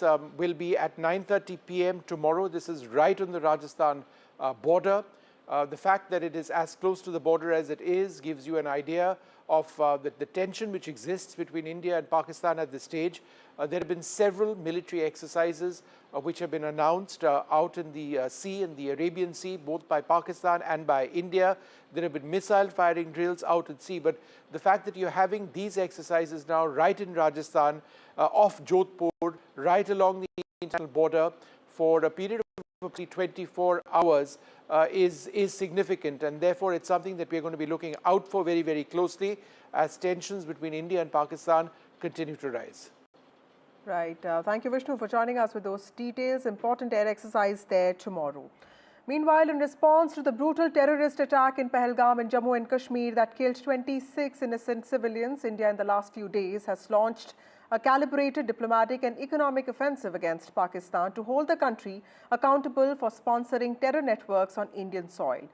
will be at 9:30 p.m. tomorrow. This is right on the Rajasthan border. The fact that it is as close to the border as it is gives you an idea of the tension which exists between India and Pakistan at this stage. There have been several military exercises which have been announced out in the sea, in the Arabian Sea, both by Pakistan and by India. There have been missile firing drills out at sea. But the fact that you're having these exercises now right in Rajasthan, off Jodhpur, right along the international border for a period of 24 hours is significant, and therefore it's something that we're going to be looking out for very, very closely as tensions between India and Pakistan continue to rise. Right. Thank you, Vishnu, for joining us with those details. Important air exercise there tomorrow. Meanwhile, in response to the brutal terrorist attack in Pahalgam in Jammu and Kashmir that killed 26 innocent civilians, India in the last few days has launched a calibrated diplomatic and economic offensive against Pakistan to hold the country accountable for sponsoring terror networks on Indian soil.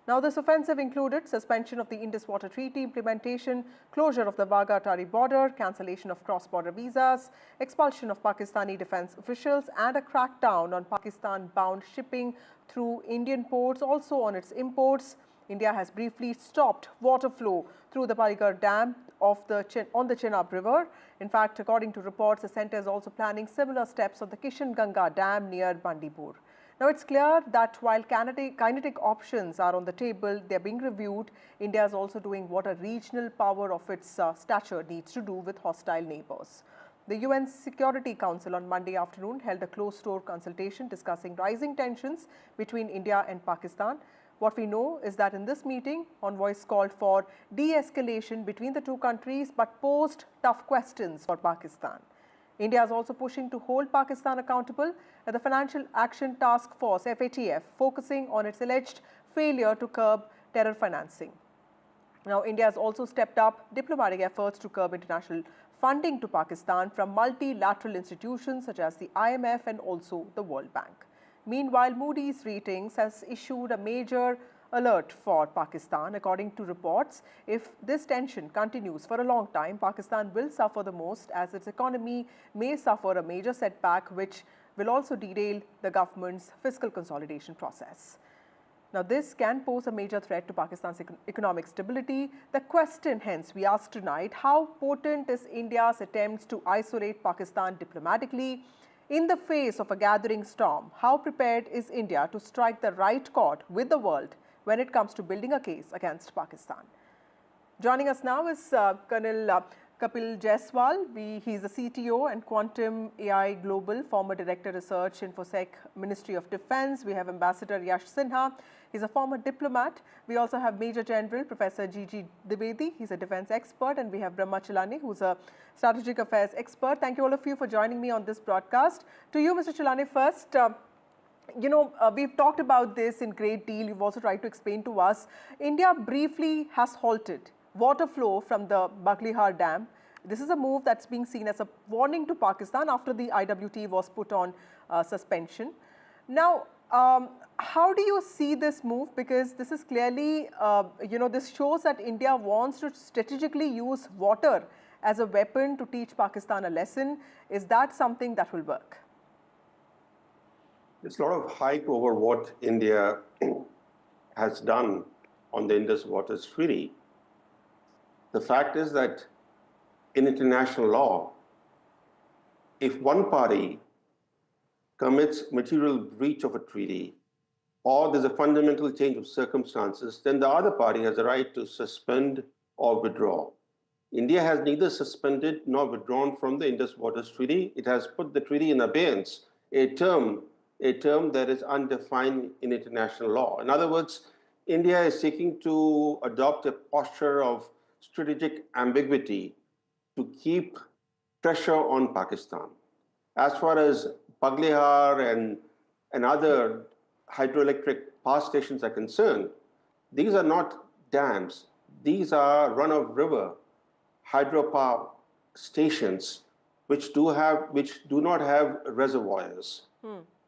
Now, this offensive included suspension of the Indus Water Treaty implementation, closure of the Wagah-Atari border, cancellation of cross-border visas, expulsion of Pakistani defense officials, and a crackdown on Pakistan-bound shipping through Indian ports, also on its imports. India has briefly stopped water flow through the Paligarh Dam on the Chenab River. In fact, according to reports, the centre is also planning similar steps on the Kishan Ganga Dam near Bandipur. Now, it's clear that while kinetic options are on the table, they're being reviewed. India is also doing what a regional power of its stature needs to do with hostile neighbours. The UN Security Council on Monday afternoon held a closed-door consultation discussing rising tensions between India and Pakistan. What we know is that in this meeting, envoys called for de-escalation between the two countries but posed tough questions for Pakistan. India is also pushing to hold Pakistan accountable at the Financial Action Task Force, FATF, focusing on its alleged failure to curb terror financing. Now, India has also stepped up diplomatic efforts to curb international funding to Pakistan from multilateral institutions such as the IMF and also the World Bank. Meanwhile, Moody's Ratings has issued a major alert for Pakistan. According to reports, if this tension continues for a long time, Pakistan will suffer the most as its economy may suffer a major setback, which will also derail the government's fiscal consolidation process. Now, this can pose a major threat to Pakistan's economic stability. The question, hence, we ask tonight, how potent is India's attempts to isolate Pakistan diplomatically? In the face of a gathering storm, how prepared is India to strike the right chord with the world when it comes to building a case against Pakistan? Joining us now is Colonel Kapil Jaiswal. He is the CTO and Quantum AI Global, former Director Research, Infosec, Ministry of Defense. We have Ambassador Yash Sinha. He's a former diplomat. We also have Major General Professor G.G. Dwivedi. He's a defense expert. And we have Brahma Chelani, who's a strategic affairs expert. Thank you all of you for joining me on this broadcast. To you, Mr. Chelani, first, we've talked about this in great deal. You've also tried to explain to us. India briefly has halted water flow from the Baghlihar Dam. This is a move that's being seen as a warning to Pakistan after the IWT was put on suspension. Now, how do you see this move? Because this is clearly, this shows that India wants to strategically use water as a weapon to teach Pakistan a lesson. Is that something that will work? There's a lot of hype over what India has done on the Indus Water Treaty. The fact is that in international law, if one party commits material breach of a treaty or there's a fundamental change of circumstances, then the other party has a right to suspend or withdraw. India has neither suspended nor withdrawn from the Indus Waters Treaty. It has put the treaty in abeyance, a term that is undefined in international law. In other words, India is seeking to adopt a posture of strategic ambiguity to keep pressure on Pakistan. As far as Baghlihar and other hydroelectric power stations are concerned, these are not dams. These are run-of-river hydropower stations which do not have reservoirs.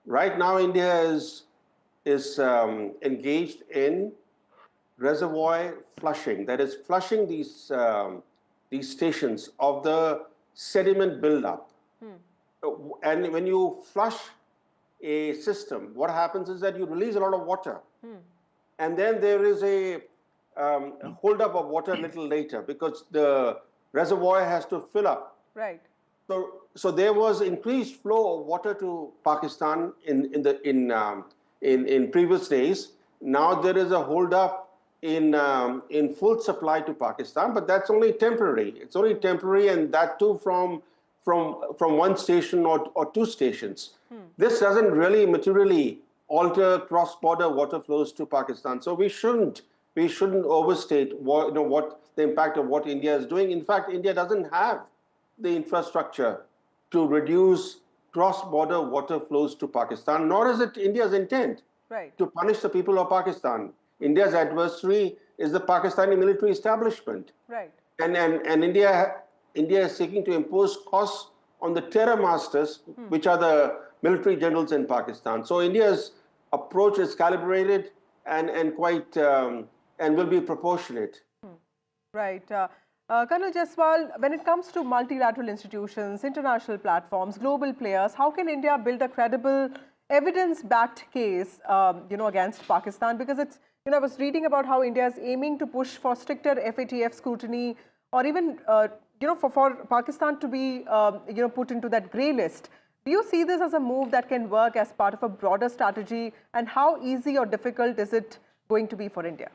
Right now, India is engaged in reservoir flushing, that is flushing these stations of the sediment buildup. and when you flush a system, what happens is that you release a lot of water. And then there is a holdup of water a little later because the reservoir has to fill up. Right. So there was increased flow of water to Pakistan in previous days. Now there is a holdup in full supply to Pakistan, but that's only temporary. It's only temporary, and that too from one station or two stations. This doesn't really materially alter cross-border water flows to Pakistan. So we shouldn't overstate what the impact of what India is doing. In fact, India doesn't have the infrastructure to reduce cross-border water flows to Pakistan, nor is it India's intent to punish the people of Pakistan. India's adversary is the Pakistani military establishment. Right. And India is seeking to impose costs on the terror masters, which are the military generals in Pakistan. So India's approach is calibrated and quite and will be proportionate. Right. Colonel Jaiswal, when it comes to multilateral institutions, international platforms, global players, how can India build a credible, evidence-backed case, against Pakistan? Because it's, I was reading about how India is aiming to push for stricter FATF scrutiny, or even, for Pakistan to be, put into that grey list. Do you see this as a move that can work as part of a broader strategy? And how easy or difficult is it going to be for India?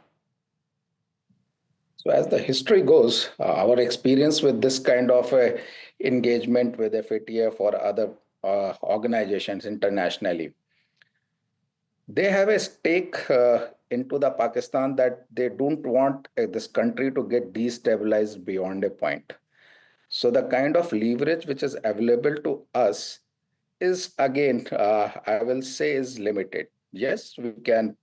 So as the history goes, our experience with this kind of engagement with FATF or other organizations internationally, they have a stake into the Pakistan that they don't want this country to get destabilized beyond a point. So the kind of leverage which is available to us is, again, I will say, is limited. Yes, we can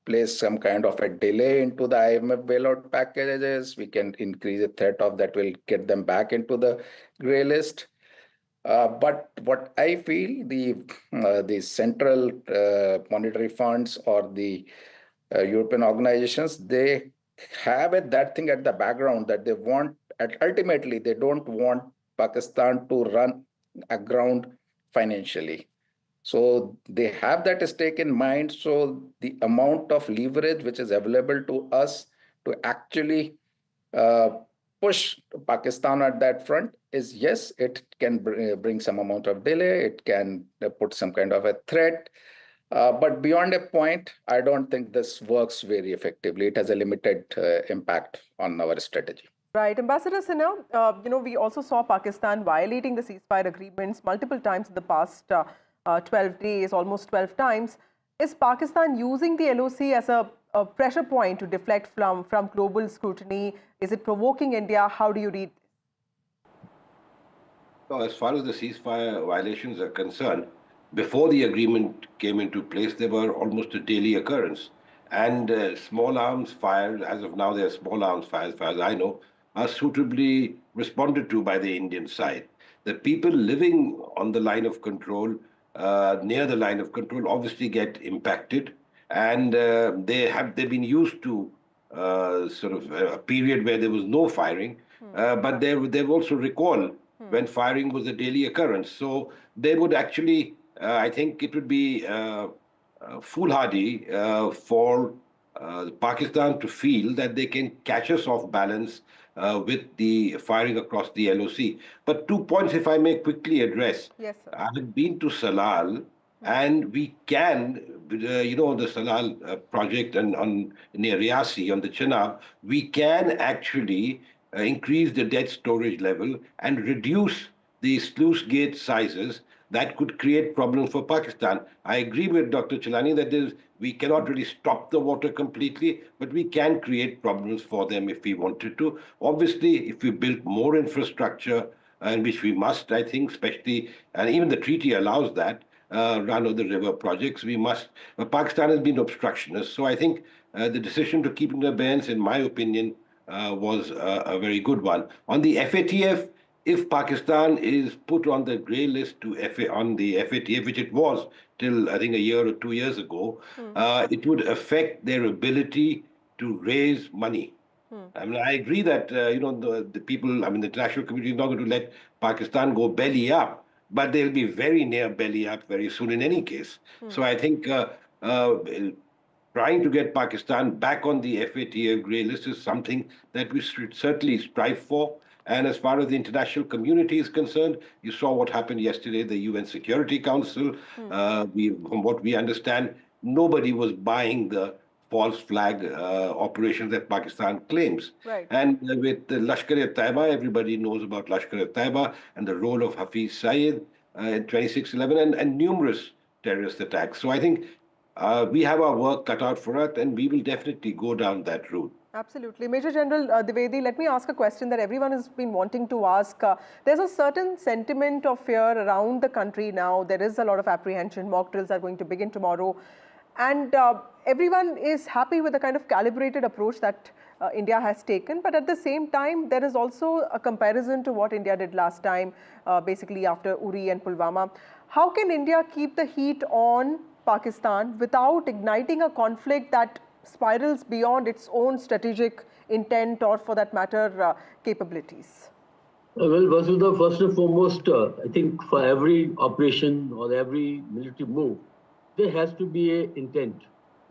place some kind of a delay into the IMF bailout packages. We can increase the threat of that will get them back into the grey list. But what I feel, the central monetary funds or the European organizations, they have that thing at the background that they want, ultimately, they don't want Pakistan to run aground financially. So they have that stake in mind. So the amount of leverage which is available to us to actually push Pakistan at that front is, yes, it can bring some amount of delay. It can put some kind of a threat. But beyond a point, I don't think this works very effectively. It has a limited impact on our strategy. Right. Ambassador Sinha, we also saw Pakistan violating the ceasefire agreements multiple times in the past 12 days, almost 12 times. Is Pakistan using the LOC as a pressure point to deflect from global scrutiny? Is it provoking India? How do you read this? So as far as the ceasefire violations are concerned, before the agreement came into place, they were almost a daily occurrence. And small arms fire, as of now, there are small arms fires, as far as I know, are suitably responded to by the Indian side. The people living on the line of control, near the line of control, obviously get impacted, and they've been used to sort of a period where there was no firing, but they've also recalled when firing was a daily occurrence. So they would actually, I think it would be foolhardy for Pakistan to feel that they can catch us off balance with the firing across the LOC. But 2 points, if I may quickly address. Yes, sir. I have been to Salal, and we can, the Salal project and near Riyasi on the Chenab, we can actually increase the debt storage level and reduce the sluice gate sizes that could create problems for Pakistan. I agree with Dr. Chilani that we cannot really stop the water completely, but we can create problems for them if we wanted to. Obviously, if we build more infrastructure, and which we must, I think, especially, and even the treaty allows that, run-of-the-river projects, we must. But Pakistan has been obstructionist, so I think the decision to keep it in abeyance, in my opinion, was a very good one. On the FATF, if Pakistan is put on the grey list on the FATF, which it was till I think a year or 2 years ago, it would affect their ability to raise money. I mean, I agree that the people, I mean, the international community is not going to let Pakistan go belly up, but they'll be very near belly up very soon in any case. So I think uh, trying to get Pakistan back on the FATF grey list is something that we should certainly strive for. And as far as the international community is concerned, you saw what happened yesterday, the UN Security Council. From what we understand, nobody was buying the false flag operations that Pakistan claims. Right. And with the Lashkar-e-Taiba, everybody knows about Lashkar-e-Taiba and the role of Hafiz Saeed in 26/11 and numerous terrorist attacks. So I think we have our work cut out for us, and we will definitely go down that route. Absolutely. Major General Dwivedi, let me ask a question that everyone has been wanting to ask. There's a certain sentiment of fear around the country now. There is a lot of apprehension. Mock drills are going to begin tomorrow. And everyone is happy with the kind of calibrated approach that India has taken. But at the same time, there is also a comparison to what India did last time, basically after Uri and Pulwama. How can India keep the heat on Pakistan without igniting a conflict that spirals beyond its own strategic intent or, for that matter, capabilities? Well, Vasudha, first and foremost, I think for every operation or every military move, there has to be an intent.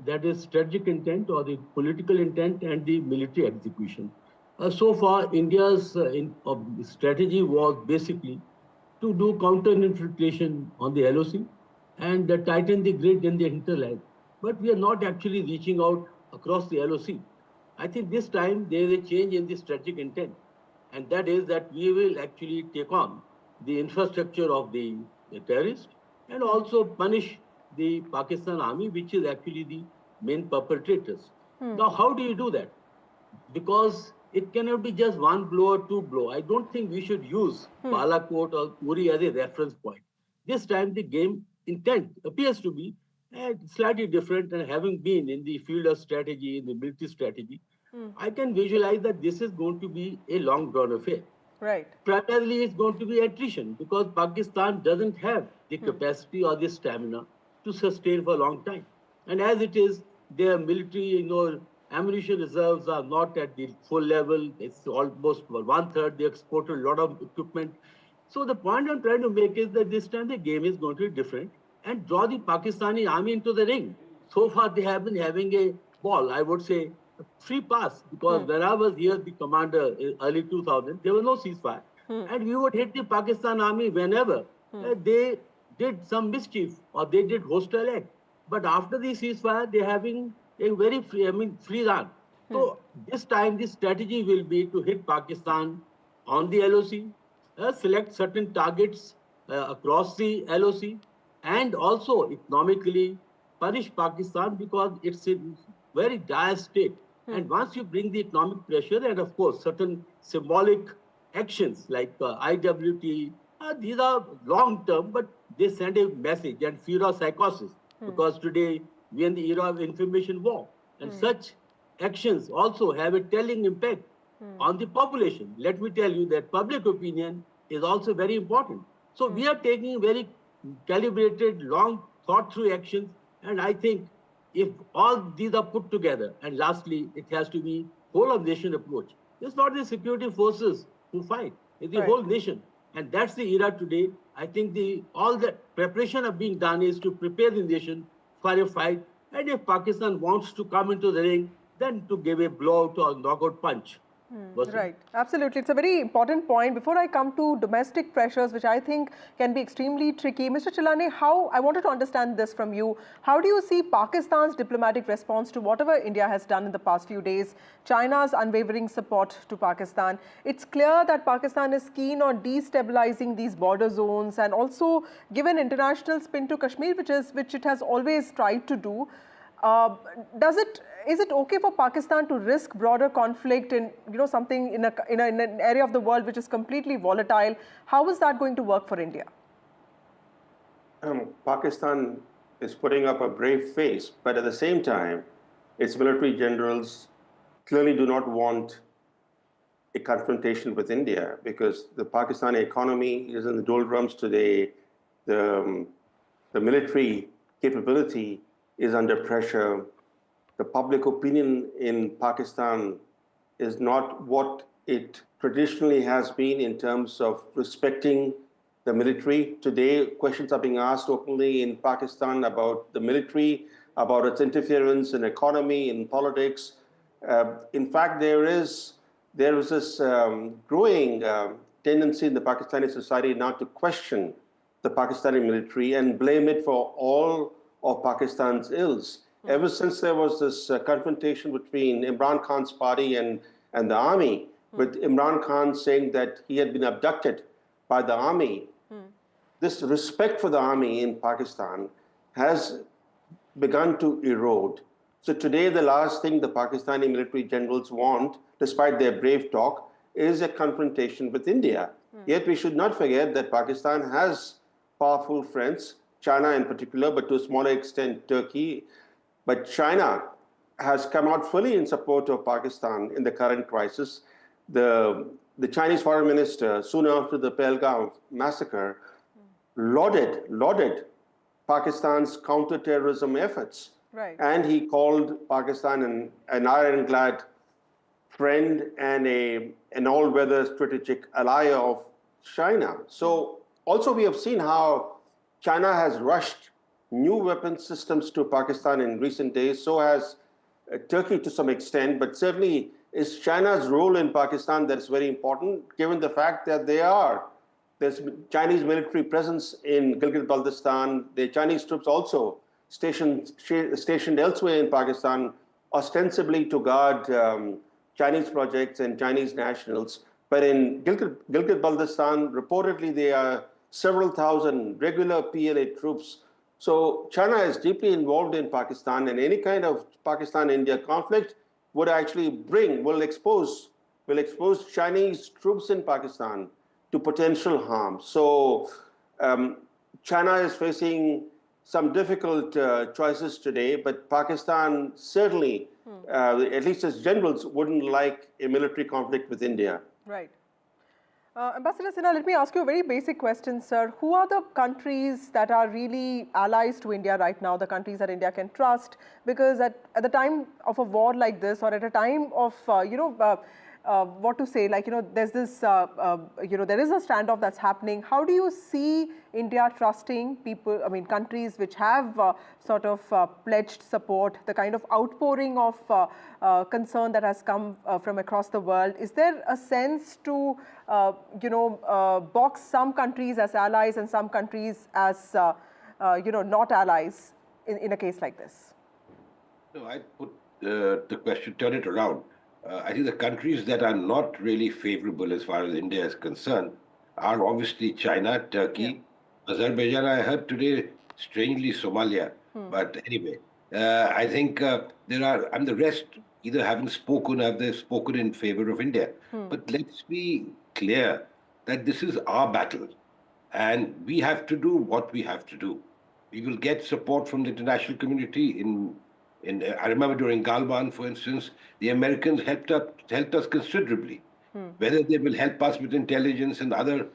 That is strategic intent or the political intent and the military execution. So far, India's strategy was basically to do counter-infiltration on the LOC and tighten the grid in the hinterland. But we are not actually reaching out across the LOC. I think this time there is a change in the strategic intent, and that is that we will actually take on the infrastructure of the terrorists and also punish the Pakistan army, which is actually the main perpetrators. Now, how do you do that? Because it cannot be just one blow or two blow. I don't think we should use Balakot or Uri as a reference point. This time the game intent appears to be slightly different, and having been in the field of strategy, in the military strategy, I can visualize that this is going to be a long drawn affair. Right. Primarily, it's going to be attrition because Pakistan doesn't have the capacity or the stamina to sustain for a long time. And as it is, their military, ammunition reserves are not at the full level. It's almost 1/3. They exported a lot of equipment. So the point I'm trying to make is that this time the game is going to be different and draw the Pakistani army into the ring. So far, they have been having a ball, I would say, a free pass, because when I was here, the commander in early 2000, there was no ceasefire. And we would hit the Pakistan army whenever they did some mischief or they did hostile act. But after the ceasefire, they're having a very free run. So this time, the strategy will be to hit Pakistan on the LOC, select certain targets across the LOC, and also economically punish Pakistan because it's in very dire state. And once you bring the economic pressure and, of course, certain symbolic actions like IWT, these are long-term, but they send a message and fear of psychosis, because today we are in the era of information war. And such actions also have a telling impact on the population. Let me tell you that public opinion is also very important. So we are taking very calibrated, long thought-through actions, and I think if all these are put together, and lastly, it has to be whole-of-nation approach. It's not the security forces who fight, it's the whole nation. And that's the era today. I think all the preparation of being done is to prepare the nation for a fight. And if Pakistan wants to come into the ring, then to give a blowout or knockout punch. Right, absolutely. It's a very important point. Before I come to domestic pressures, which I think can be extremely tricky, Mr. Chilane, I wanted to understand this from you. How do you see Pakistan's diplomatic response to whatever India has done in the past few days, China's unwavering support to Pakistan? It's clear that Pakistan is keen on destabilizing these border zones and also give an international spin to Kashmir, which it has always tried to do. Is it okay for Pakistan to risk broader conflict in something in an area of the world which is completely volatile? How is that going to work for India? Pakistan is putting up a brave face, but at the same time, its military generals clearly do not want a confrontation with India, because the Pakistani economy is in the doldrums today. The military capability is under pressure. The public opinion in Pakistan is not what it traditionally has been in terms of respecting the military. Today, questions are being asked openly in Pakistan about the military, about its interference in economy, in politics. In fact, there is this growing tendency in the Pakistani society now to question the Pakistani military and blame it for all of Pakistan's ills. Ever since there was this confrontation between Imran Khan's party and the army, with Imran Khan saying that he had been abducted by the army, this respect for the army in Pakistan has begun to erode. So today, the last thing the Pakistani military generals want, despite their brave talk, is a confrontation with India. Yet we should not forget that Pakistan has powerful friends, China in particular, but to a smaller extent, Turkey. But China has come out fully in support of Pakistan in the current crisis. The Chinese foreign minister, soon after the Pahalgam massacre, lauded Pakistan's counter-terrorism efforts. Right. And he called Pakistan an ironclad friend and an all-weather strategic ally of China. So also we have seen how China has rushed new weapon systems to Pakistan in recent days. So has Turkey to some extent, but certainly it's China's role in Pakistan that's very important, given the fact that there's Chinese military presence in Gilgit-Baltistan. The Chinese troops also stationed elsewhere in Pakistan, ostensibly to guard Chinese projects and Chinese nationals. But in Gilgit-Baltistan, reportedly there are several thousand regular PLA troops. So China is deeply involved in Pakistan, and any kind of Pakistan-India conflict would actually will expose Chinese troops in Pakistan to potential harm. So China is facing some difficult choices today, but Pakistan certainly, at least as generals, wouldn't like a military conflict with India. Right. Ambassador Sinha, let me ask you a very basic question, sir. Who are the countries that are really allies to India right now, the countries that India can trust? Because at the time of a war like this, or at a time of, what to say, like, there's this, there is a standoff that's happening. How do you see India trusting people, countries which have sort of pledged support, the kind of outpouring of concern that has come from across the world? Is there a sense to, box some countries as allies and some countries as, not allies in a case like this? No, I put the question, turn it around. I think the countries that are not really favorable as far as India is concerned are obviously China, Turkey, Azerbaijan. I heard today, strangely, Somalia. But anyway, I think there are, and the rest either haven't spoken or have they spoken in favor of India. But let's be clear that this is our battle, and we have to do what we have to do. We will get support from the international community I remember during Galwan, for instance, the Americans helped us considerably. Whether they will help us with intelligence and other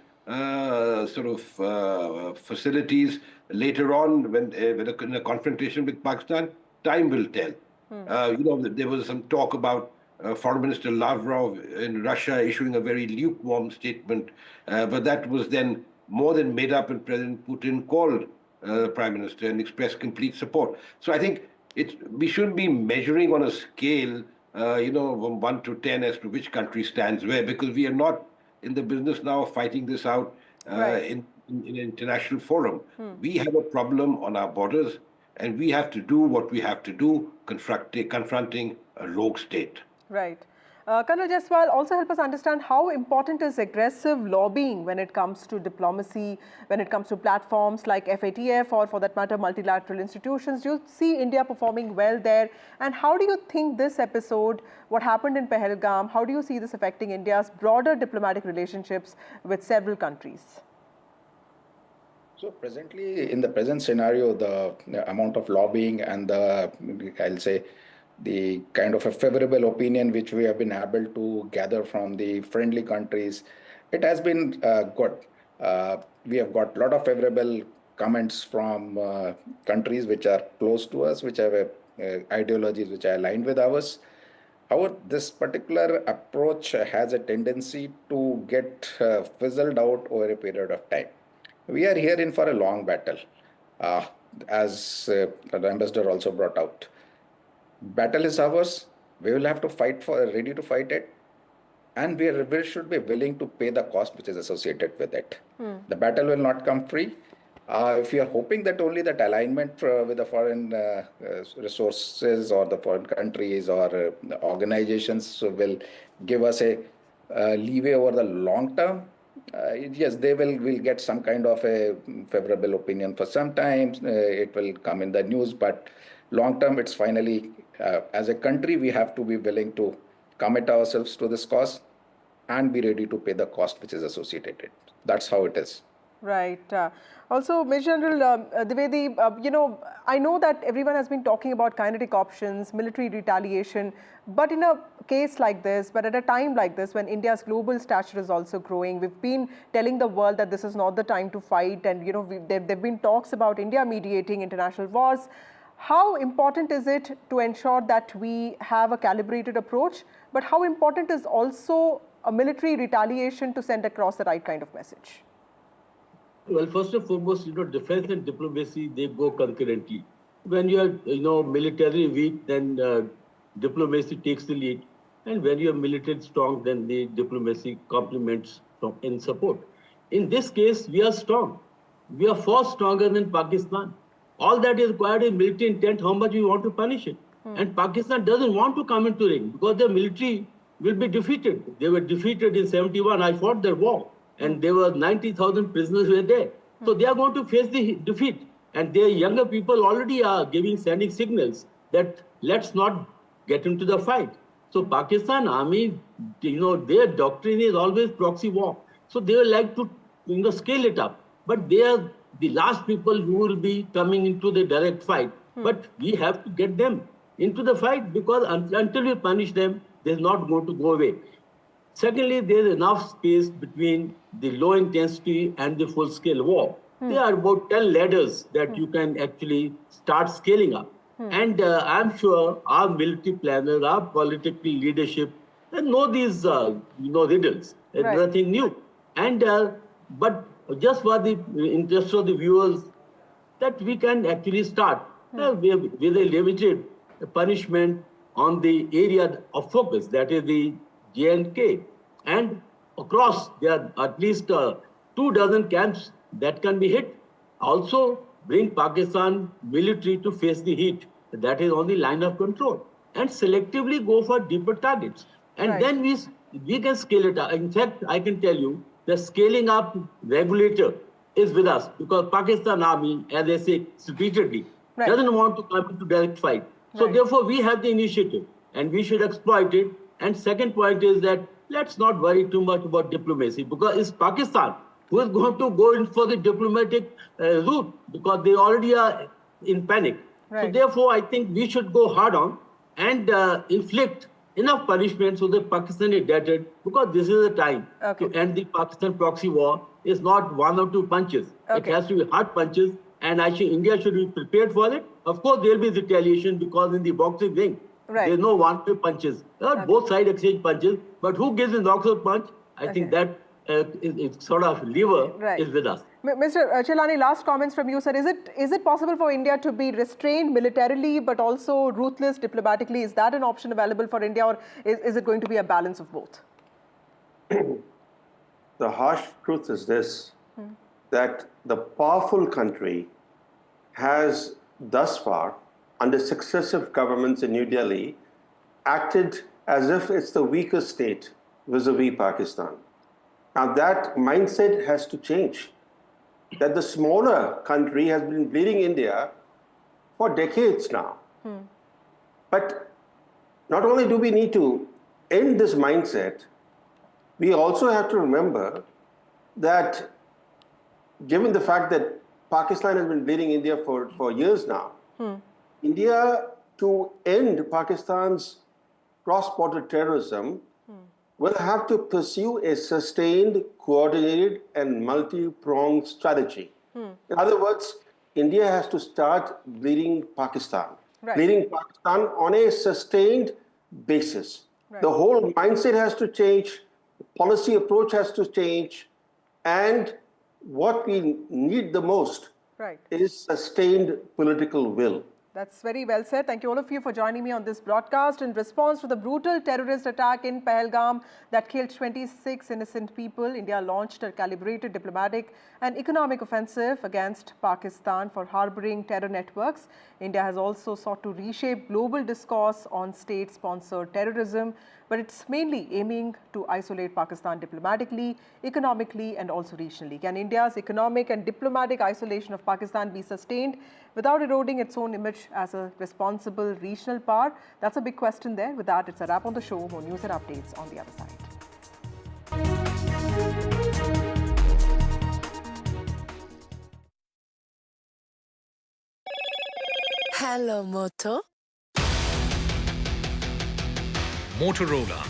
facilities later on when in a confrontation with Pakistan, time will tell. There was some talk about Foreign Minister Lavrov in Russia issuing a very lukewarm statement, but that was then more than made up, and President Putin called the Prime Minister and expressed complete support. So I think we shouldn't be measuring on a scale, from 1 to 10 as to which country stands where, because we are not in the business now of fighting this out in an international forum. We have a problem on our borders, and we have to do what we have to do, confronting a rogue state. Right. Colonel Jaiswal, also help us understand how important is aggressive lobbying when it comes to diplomacy, when it comes to platforms like FATF or, for that matter, multilateral institutions. Do you see India performing well there? And how do you think this episode, what happened in Pahalgam, how do you see this affecting India's broader diplomatic relationships with several countries? So presently, in the present scenario, the amount of lobbying and the kind of a favorable opinion which we have been able to gather from the friendly countries, it has been good. We have got a lot of favorable comments from countries which are close to us, which have ideologies which are aligned with ours. However, this particular approach has a tendency to get fizzled out over a period of time. We are here in for a long battle, uh, as the ambassador also brought out. Battle is ours. We will have to fight for, ready to fight it, and we should be willing to pay the cost which is associated with it. The battle will not come free. If you are hoping that only that alignment with the foreign resources or the foreign countries or organizations will give us a leeway over the long term, yes, they will get some kind of a favorable opinion for some time. It will come in the news, but long term, it's finally, as a country, we have to be willing to commit ourselves to this cause and be ready to pay the cost which is associated. That's how it is. Right. Also, Major General Dwivedi, I know that everyone has been talking about kinetic options, military retaliation, but in a case like this, but at a time like this, when India's global stature is also growing, we've been telling the world that this is not the time to fight, and there've been talks about India mediating international wars. How important is it to ensure that we have a calibrated approach, but how important is also a military retaliation to send across the right kind of message? Well, first and foremost, defense and diplomacy, they go concurrently. When you are, militarily weak, then diplomacy takes the lead. And when you are militarily strong, then the diplomacy complements in support. In this case, we are strong. We are far stronger than Pakistan. All that is required is military intent, how much we want to punish it. And Pakistan doesn't want to come into ring because their military will be defeated. They were defeated in 71. I fought their war. And there were 90,000 prisoners were there. So they are going to face the defeat. And their younger people already are sending signals that let's not get into the fight. So Pakistan army, their doctrine is always proxy war. So they will like to, scale it up. But they are the last people who will be coming into the direct fight. But we have to get them into the fight because until we punish them, they're not going to go away. Secondly, there's enough space between the low intensity and the full scale war. There are about 10 ladders that you can actually start scaling up. And I'm sure our military planners, our political leadership, they know these riddles. It's nothing new. And but just for the interest of the viewers, that we can actually start with a limited punishment on the area of focus, that is the J&K. And across, there are at least 24 camps that can be hit. Also, bring Pakistan military to face the heat. That is on the line of control. And selectively go for deeper targets. And then we can scale it up. In fact, I can tell you, the scaling up regulator is with us because Pakistan army, as I say repeatedly, doesn't want to come into direct fight. So therefore, we have the initiative and we should exploit it. And second point is that let's not worry too much about diplomacy because it's Pakistan who is going to go in for the diplomatic route because they already are in panic. So therefore, I think we should go hard on and inflict enough punishment so that Pakistan is deterred because this is the time to end the Pakistan proxy war. It's not one or two punches. It has to be hard punches. And I think India should be prepared for it. Of course, there will be retaliation because in the boxing ring, there's no one-two punches. Both sides exchange punches. But who gives the knockout punch? I think that is sort of lever is with us. Mr. Chelani, last comments from you, sir. Is it possible for India to be restrained militarily but also ruthless diplomatically? Is that an option available for India, or is it going to be a balance of both? The harsh truth is this, that the powerful country has thus far, under successive governments in New Delhi, acted as if it's the weaker state vis-a-vis Pakistan. Now that mindset has to change. That the smaller country has been bleeding India for decades now. But not only do we need to end this mindset, we also have to remember that given the fact that Pakistan has been bleeding India for years now, India, to end Pakistan's cross-border terrorism, will have to pursue a sustained, coordinated, and multi-pronged strategy. In other words, India has to start bleeding Pakistan. Bleeding Pakistan on a sustained basis. Right. The whole mindset has to change, the policy approach has to change, and what we need the most Right. is sustained political will. That's very well said. Thank you all of you for joining me on this broadcast. In response to the brutal terrorist attack in Pahalgam that killed 26 innocent people, India launched a calibrated diplomatic and economic offensive against Pakistan for harboring terror networks. India has also sought to reshape global discourse on state-sponsored terrorism, but it's mainly aiming to isolate Pakistan diplomatically, economically, and also regionally. Can India's economic and diplomatic isolation of Pakistan be sustained without eroding its own image as a responsible regional power? That's a big question there. With that, it's a wrap on the show. More news and updates on the other side. Hello, Moto. Motorola,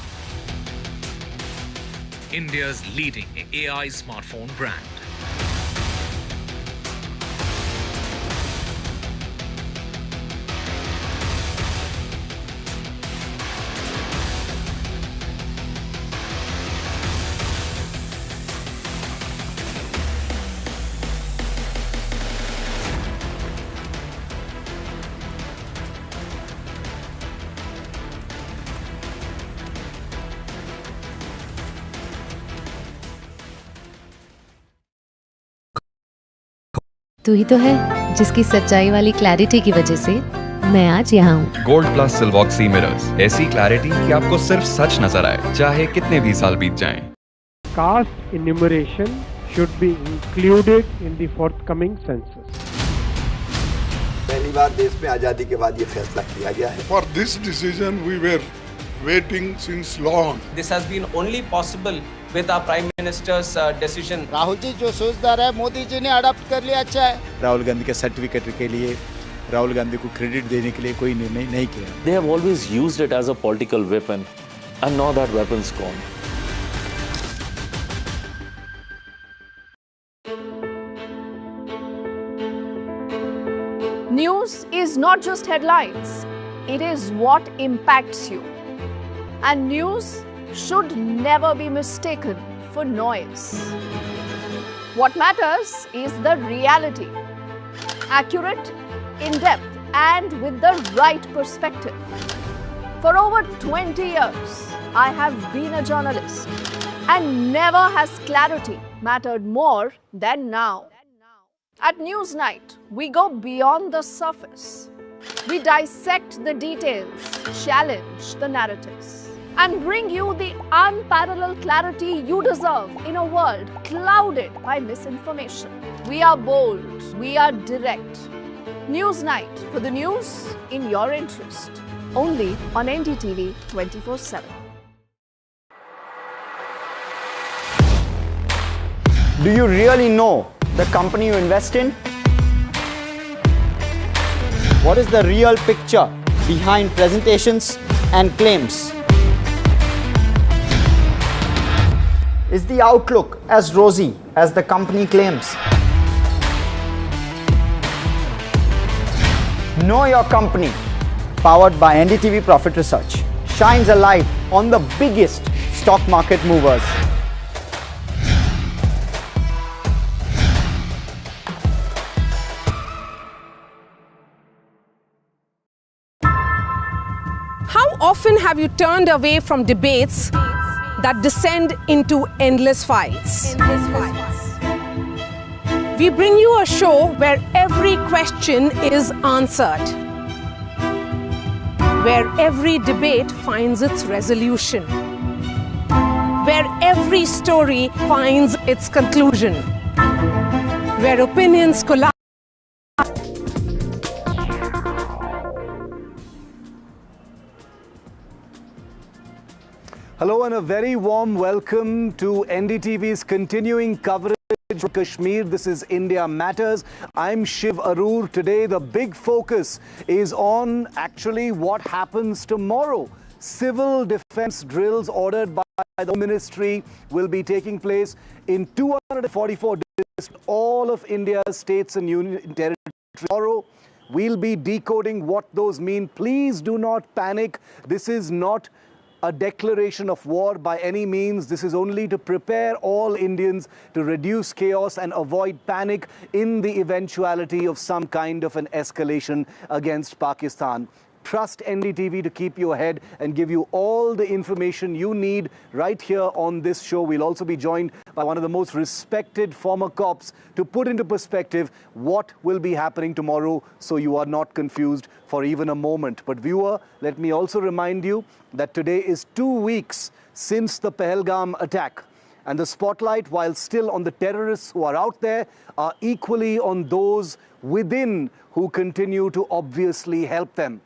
India's leading AI smartphone brand. तू ही तो है जिसकी सच्चाई वाली clarity की वजह से मैं आज यहाँ हूँ। गोल्ड प्लस सिल्वॉक्सी मिरर्स, ऐसी क्लैरिटी कि आपको सिर्फ सच नजर आए, चाहे कितने भी साल बीत जाएं। Caste enumeration should be included in the forthcoming census. पहली बार देश में आजादी के बाद ये फैसला किया गया है। For this decision we were waiting since long. This has been only possible with our Prime Minister's decision. Rahul ji जो सोचदार है मोदी जी ने अडॉप्ट कर लिया, अच्छा है। राहुल गांधी के सर्टिफिकेट के लिए राहुल गांधी को क्रेडिट देने के लिए कोई निर्णय नहीं किया। They have always used it as a political weapon, and now that weapon's gone. News is not just headlines, it is what impacts you. And news should never be mistaken for noise. What matters is the reality. Accurate, in-depth, and with the right perspective. For over 20 years, I have been a journalist, and never has clarity mattered more than now. At Newsnight, we go beyond the surface. We dissect the details, challenge the narratives, and bring you the unparalleled clarity you deserve in a world clouded by misinformation. We are bold, we are direct. Newsnight, for the news in your interest. Only on NDTV 24/7. Do you really know the company you invest in? What is the real picture behind presentations and claims? Is the outlook as rosy as the company claims? Know Your Company, powered by NDTV Profit Research, shines a light on the biggest stock market movers. How often have you turned away from debates that descend into endless fights? We bring you a show where every question is answered, where every debate finds its resolution, where every story finds its conclusion, where opinions collide. Hello and a very warm welcome to NDTV's continuing coverage from Kashmir. This is India Matters. I'm Shiv Arur. Today the big focus is on actually what happens tomorrow. Civil defense drills ordered by the Ministry will be taking place in 244 districts, all of India's states and union territories. Tomorrow We'll be decoding what those mean. Please do not panic. This is not a declaration of war by any means. This is only to prepare all Indians to reduce chaos and avoid panic in the eventuality of some kind of an escalation against Pakistan. Trust NDTV to keep you ahead and give you all the information you need right here on this show. We'll also be joined by one of the most respected former cops to put into perspective what will be happening tomorrow, so you are not confused for even a moment. But viewer, let me also remind you that today is 2 weeks since the Pahalgam attack. And the spotlight, while still on the terrorists who are out there, are equally on those within who continue to obviously help them.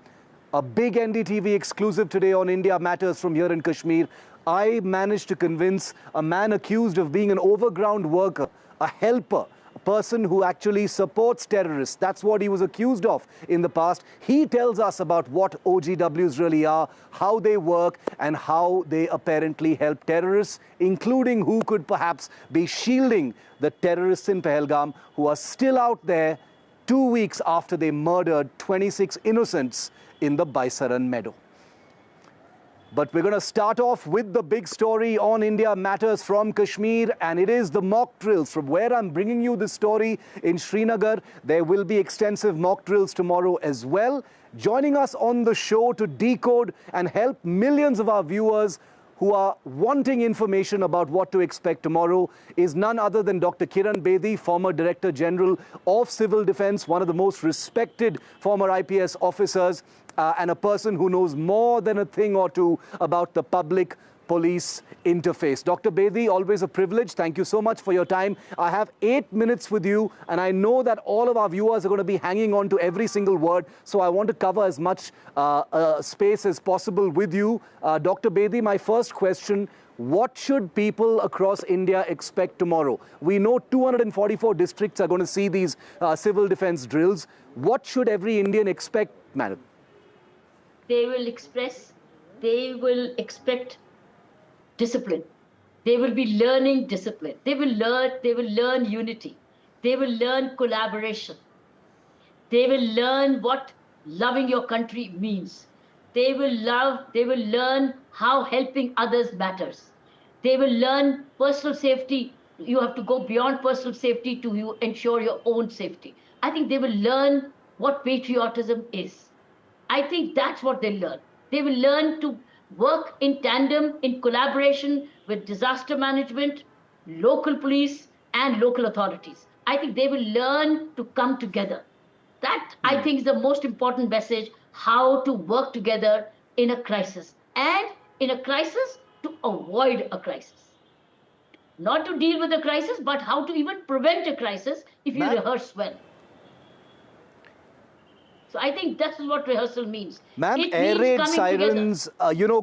A big NDTV exclusive today on India Matters from here in Kashmir. I managed to convince a man accused of being an overground worker, a helper, a person who actually supports terrorists. That's what he was accused of in the past. He tells us about what OGWs really are, how they work, and how they apparently help terrorists, including who could perhaps be shielding the terrorists in Pahalgam who are still out there 2 weeks after they murdered 26 innocents in the Baisaran meadow. But we're going to start off with the big story on India Matters from Kashmir, and it is the mock drills. From where I'm bringing you this story in Srinagar, there will be extensive mock drills tomorrow as well. Joining us on the show to decode and help millions of our viewers who are wanting information about what to expect tomorrow is none other than Dr. Kiran Bedi, former Director General of Civil Defence, one of the most respected former IPS officers, and a person who knows more than a thing or two about the public-police interface. Dr. Bedi, always a privilege. Thank you so much for your time. I have 8 minutes with you, and I know that all of our viewers are going to be hanging on to every single word, so I want to cover as much space as possible with you. Dr. Bedi, my first question: what should people across India expect tomorrow? We know 244 districts are going to see these civil defense drills. What should every Indian expect, madam? They will expect discipline. They will be learning discipline. They will learn unity. They will learn collaboration. They will learn what loving your country means. They will learn how helping others matters. They will learn personal safety. You have to go beyond personal safety to ensure your own safety. I think they will learn what patriotism is. I think that's what they learn. They will learn to work in tandem, in collaboration with disaster management, local police, and local authorities. I think they will learn to come together. That, I think, is the most important message, how to work together in a crisis. And in a crisis, to avoid a crisis. Not to deal with a crisis, but how to even prevent a crisis if you rehearse well. So I think that's what rehearsal means. Ma'am, air raid sirens,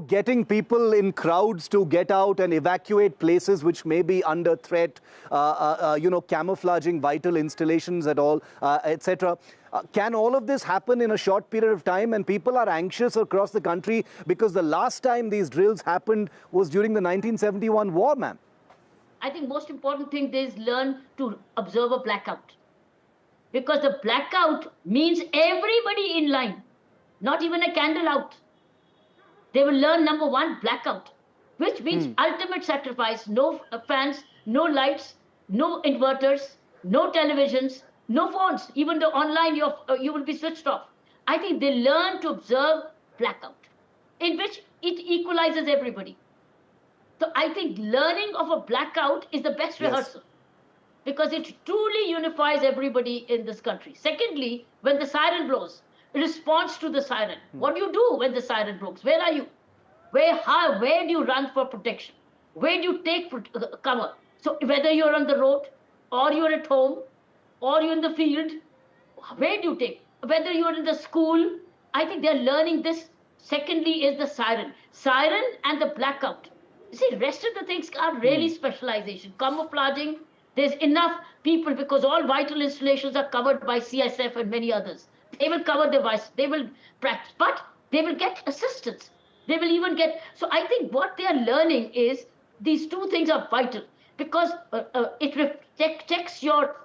getting people in crowds to get out and evacuate places which may be under threat, camouflaging vital installations at all, etc. Can all of this happen in a short period of time? And people are anxious across the country because the last time these drills happened was during the 1971 war, ma'am. I think most important thing is learn to observe a blackout. Because the blackout means everybody in line, not even a candle out. They will learn, number one, blackout, which means ultimate sacrifice. No fans, no lights, no inverters, no televisions, no phones. Even though online you will be switched off. I think they learn to observe blackout, in which it equalizes everybody. So I think learning of a blackout is the best rehearsal. Because it truly unifies everybody in this country. Secondly, when the siren blows, response to the siren. What do you do when the siren blows? Where are you? Where do you run for protection? Where do you take cover? So whether you're on the road, or you're at home, or you're in the field, where do you take? Whether you're in the school, I think they're learning this. Secondly is the siren. Siren and the blackout. You see, rest of the things are really specialization. Camouflaging. There's enough people because all vital installations are covered by CSF and many others. They will cover their voice, they will practice, but they will get assistance. They will even get, so I think what they are learning is these two things are vital because it checks your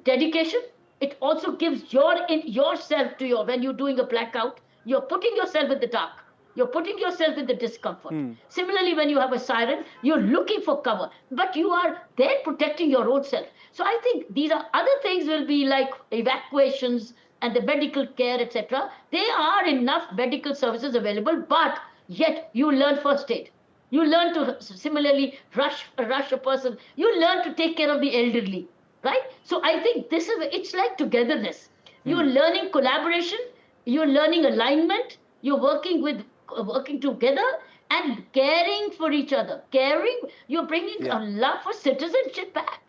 dedication it also gives yourself to when you're doing a blackout, you're putting yourself in the dark. You're putting yourself in the discomfort. Similarly, when you have a siren, you're looking for cover, but you are then protecting your own self. So I think these are other things will be like evacuations and the medical care, etc. There are enough medical services available, but yet you learn first aid. You learn to similarly rush a person. You learn to take care of the elderly, right? So I think it's like togetherness. You're learning collaboration. You're learning alignment. You're working together and caring for each other. Caring. You're bringing a love for citizenship back.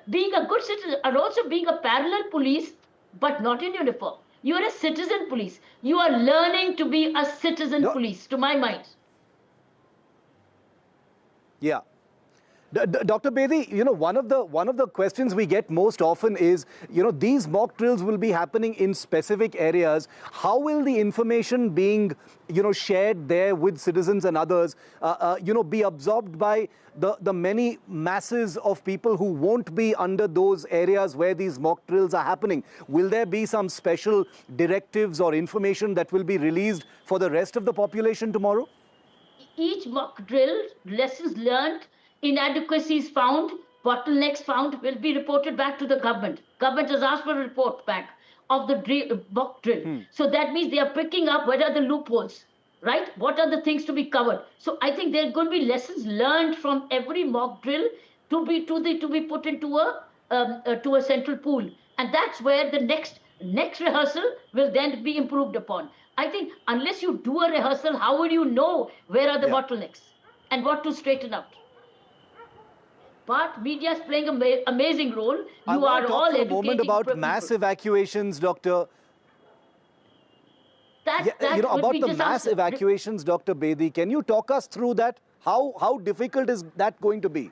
Being a good citizen, and also being a parallel police, but not in uniform. You're a citizen police. You are learning to be a citizen police, to my mind. Yeah. Dr. Bedi, one of the questions we get most often is, these mock drills will be happening in specific areas. How will the information being, shared there with citizens and others, be absorbed by the many masses of people who won't be under those areas where these mock drills are happening? Will there be some special directives or information that will be released for the rest of the population tomorrow? Each mock drill, lessons learned, inadequacies found, bottlenecks found will be reported back to the government. Government has asked for a report back of the mock drill. So that means they are picking up what are the loopholes, right? What are the things to be covered? So I think there are going to be lessons learned from every mock drill to be put into a central pool, and that's where the next rehearsal will then be improved upon. I think unless you do a rehearsal, how will you know where are the bottlenecks and what to straighten out? But media is playing an amazing role. I want to talk for a moment about mass evacuations, Doctor. About the mass evacuations, Dr. Bedi, can you talk us through that? How difficult is that going to be?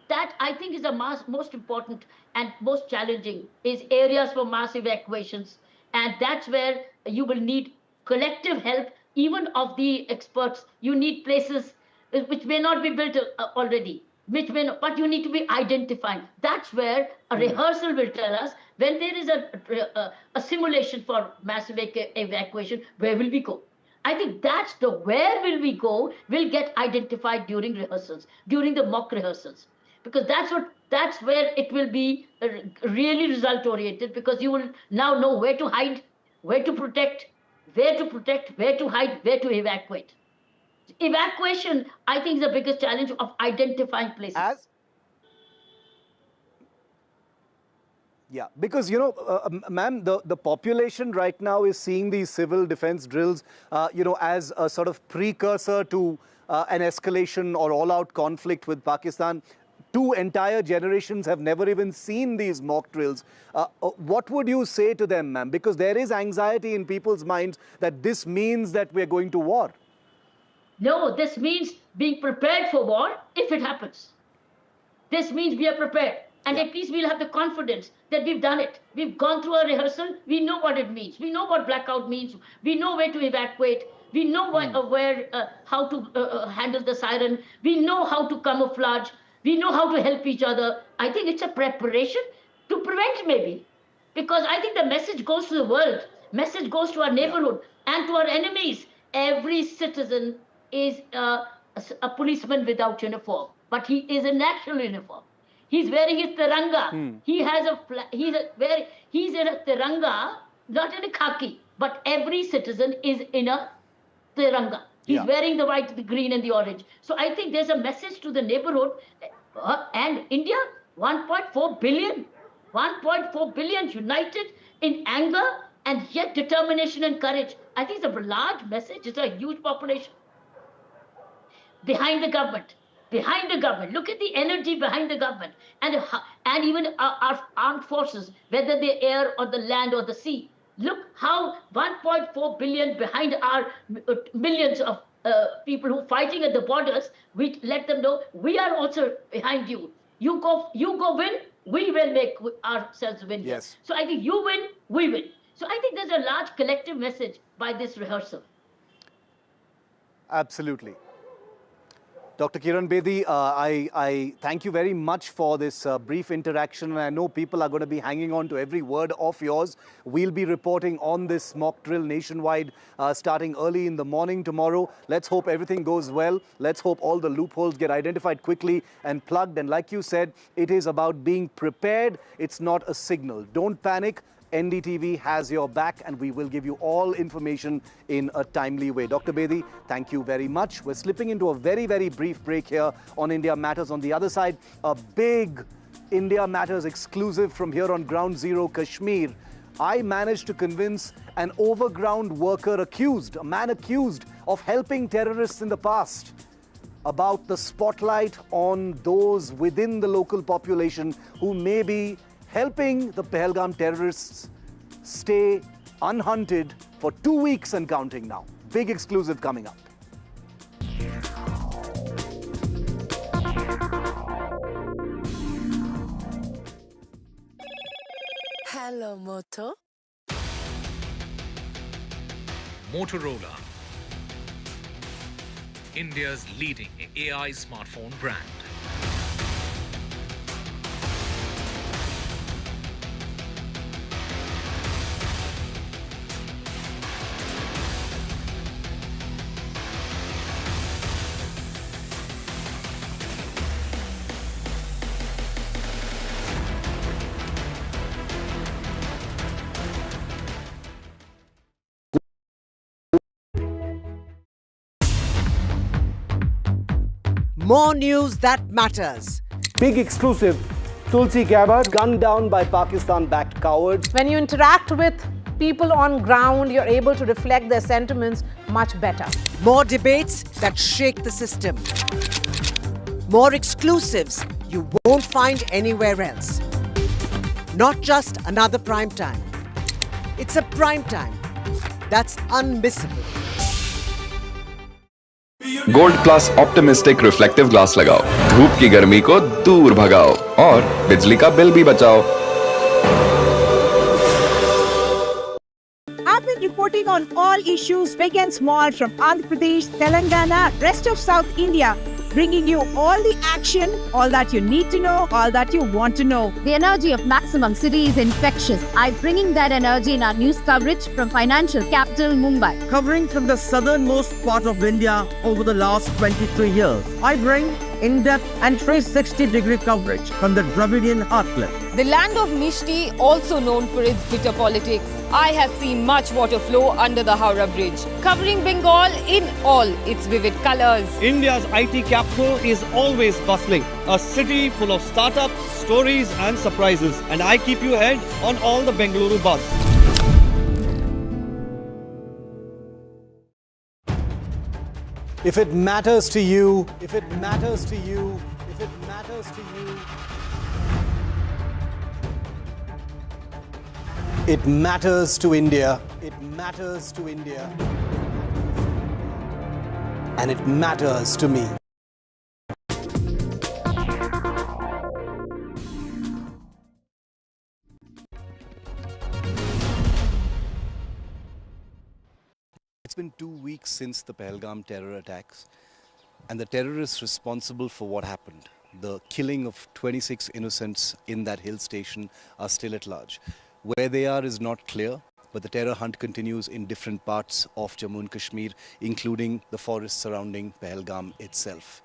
That I think is the most important and most challenging is areas for mass evacuations. And that's where you will need collective help, even of the experts. You need places which may not be built already, but you need to be identifying. That's where a rehearsal will tell us when there is a simulation for mass evacuation, where will we go? I think that's the where will we go will get identified during rehearsals, during the mock rehearsals. Because that's where it will be really result oriented, because you will now know where to hide, where to protect, where to hide, where to evacuate. Evacuation, I think, is the biggest challenge of identifying places. Yeah, because, ma'am, the population right now is seeing these civil defense drills, as a sort of precursor to an escalation or all-out conflict with Pakistan. 2 entire generations have never even seen these mock drills. What would you say to them, ma'am? Because there is anxiety in people's minds that this means that we're going to war. No, this means being prepared for war if it happens. This means we are prepared. And at least we'll have the confidence that we've done it. We've gone through a rehearsal. We know what it means. We know what blackout means. We know where to evacuate. We know how to handle the siren. We know how to camouflage. We know how to help each other. I think it's a preparation to prevent, maybe. Because I think the message goes to the world. Message goes to our neighborhood and to our enemies. Every citizen is a policeman without uniform, but he is in national uniform. He's wearing his tiranga. He has he's in a tiranga, not in a khaki, but every citizen is in a tiranga. He's wearing the white, the green, and the orange. So I think there's a message to the neighborhood. And India, 1.4 billion. 1.4 billion united in anger and yet determination and courage. I think it's a large message. It's a huge population. Behind the government. Behind the government. Look at the energy behind the government. And even our armed forces, whether they're air or the land or the sea. Look how 1.4 billion behind our millions of people who are fighting at the borders. We let them know we are also behind you. You go win, we will make ourselves win. Yes. So I think you win, we win. So I think there's a large collective message by this rehearsal. Absolutely. Dr. Kiran Bedi, I thank you very much for this brief interaction. And I know people are going to be hanging on to every word of yours. We'll be reporting on this mock drill nationwide starting early in the morning tomorrow. Let's hope everything goes well. Let's hope all the loopholes get identified quickly and plugged. And like you said, it is about being prepared. It's not a signal. Don't panic. NDTV has your back, and we will give you all information in a timely way. Dr. Bedi, thank you very much. We're slipping into a very, very brief break here on India Matters. On the other side, a big India Matters exclusive from here on Ground Zero, Kashmir. I managed to convince an overground worker accused, a man accused of helping terrorists in the past, about the spotlight on those within the local population who may be helping the Pahalgam terrorists stay unhunted for 2 weeks and counting now. Big exclusive coming up. Hello, Moto. Motorola, India's leading AI smartphone brand. More news that matters. Big exclusive. Tulsi Gabbard gunned down by Pakistan-backed cowards. When you interact with people on ground, you're able to reflect their sentiments much better. More debates that shake the system. More exclusives you won't find anywhere else. Not just another prime time. It's a prime time that's unmissable. Gold plus optimistic reflective glass लगाओ, धूप की गर्मी को दूर भगाओ और बिजली का बिल भी बचाओ। I've been reporting on all issues big and small from Andhra Pradesh, Telangana, rest of South India, bringing you all the action, all that you need to know, all that you want to know. The energy of maximum city is infectious. I'm bringing that energy in our news coverage from financial capital Mumbai. Covering from the southernmost part of India over the last 23 years. I bring in-depth and 360-degree coverage from the Dravidian heartland. The land of Mishti, also known for its bitter politics. I have seen much water flow under the Howrah Bridge, covering Bengal in all its vivid colors. India's IT capital is always bustling, a city full of startups, stories and surprises. And I keep you ahead on all the Bengaluru buzz. If it matters to you, if it matters to you, if it matters to you, it matters to India. It matters to India. And it matters to me. It's been 2 weeks since the Pahalgam terror attacks, and the terrorists responsible for what happened, the killing of 26 innocents in that hill station, are still at large. Where they are is not clear, but the terror hunt continues in different parts of Jammu and Kashmir, including the forest surrounding Pahalgam itself.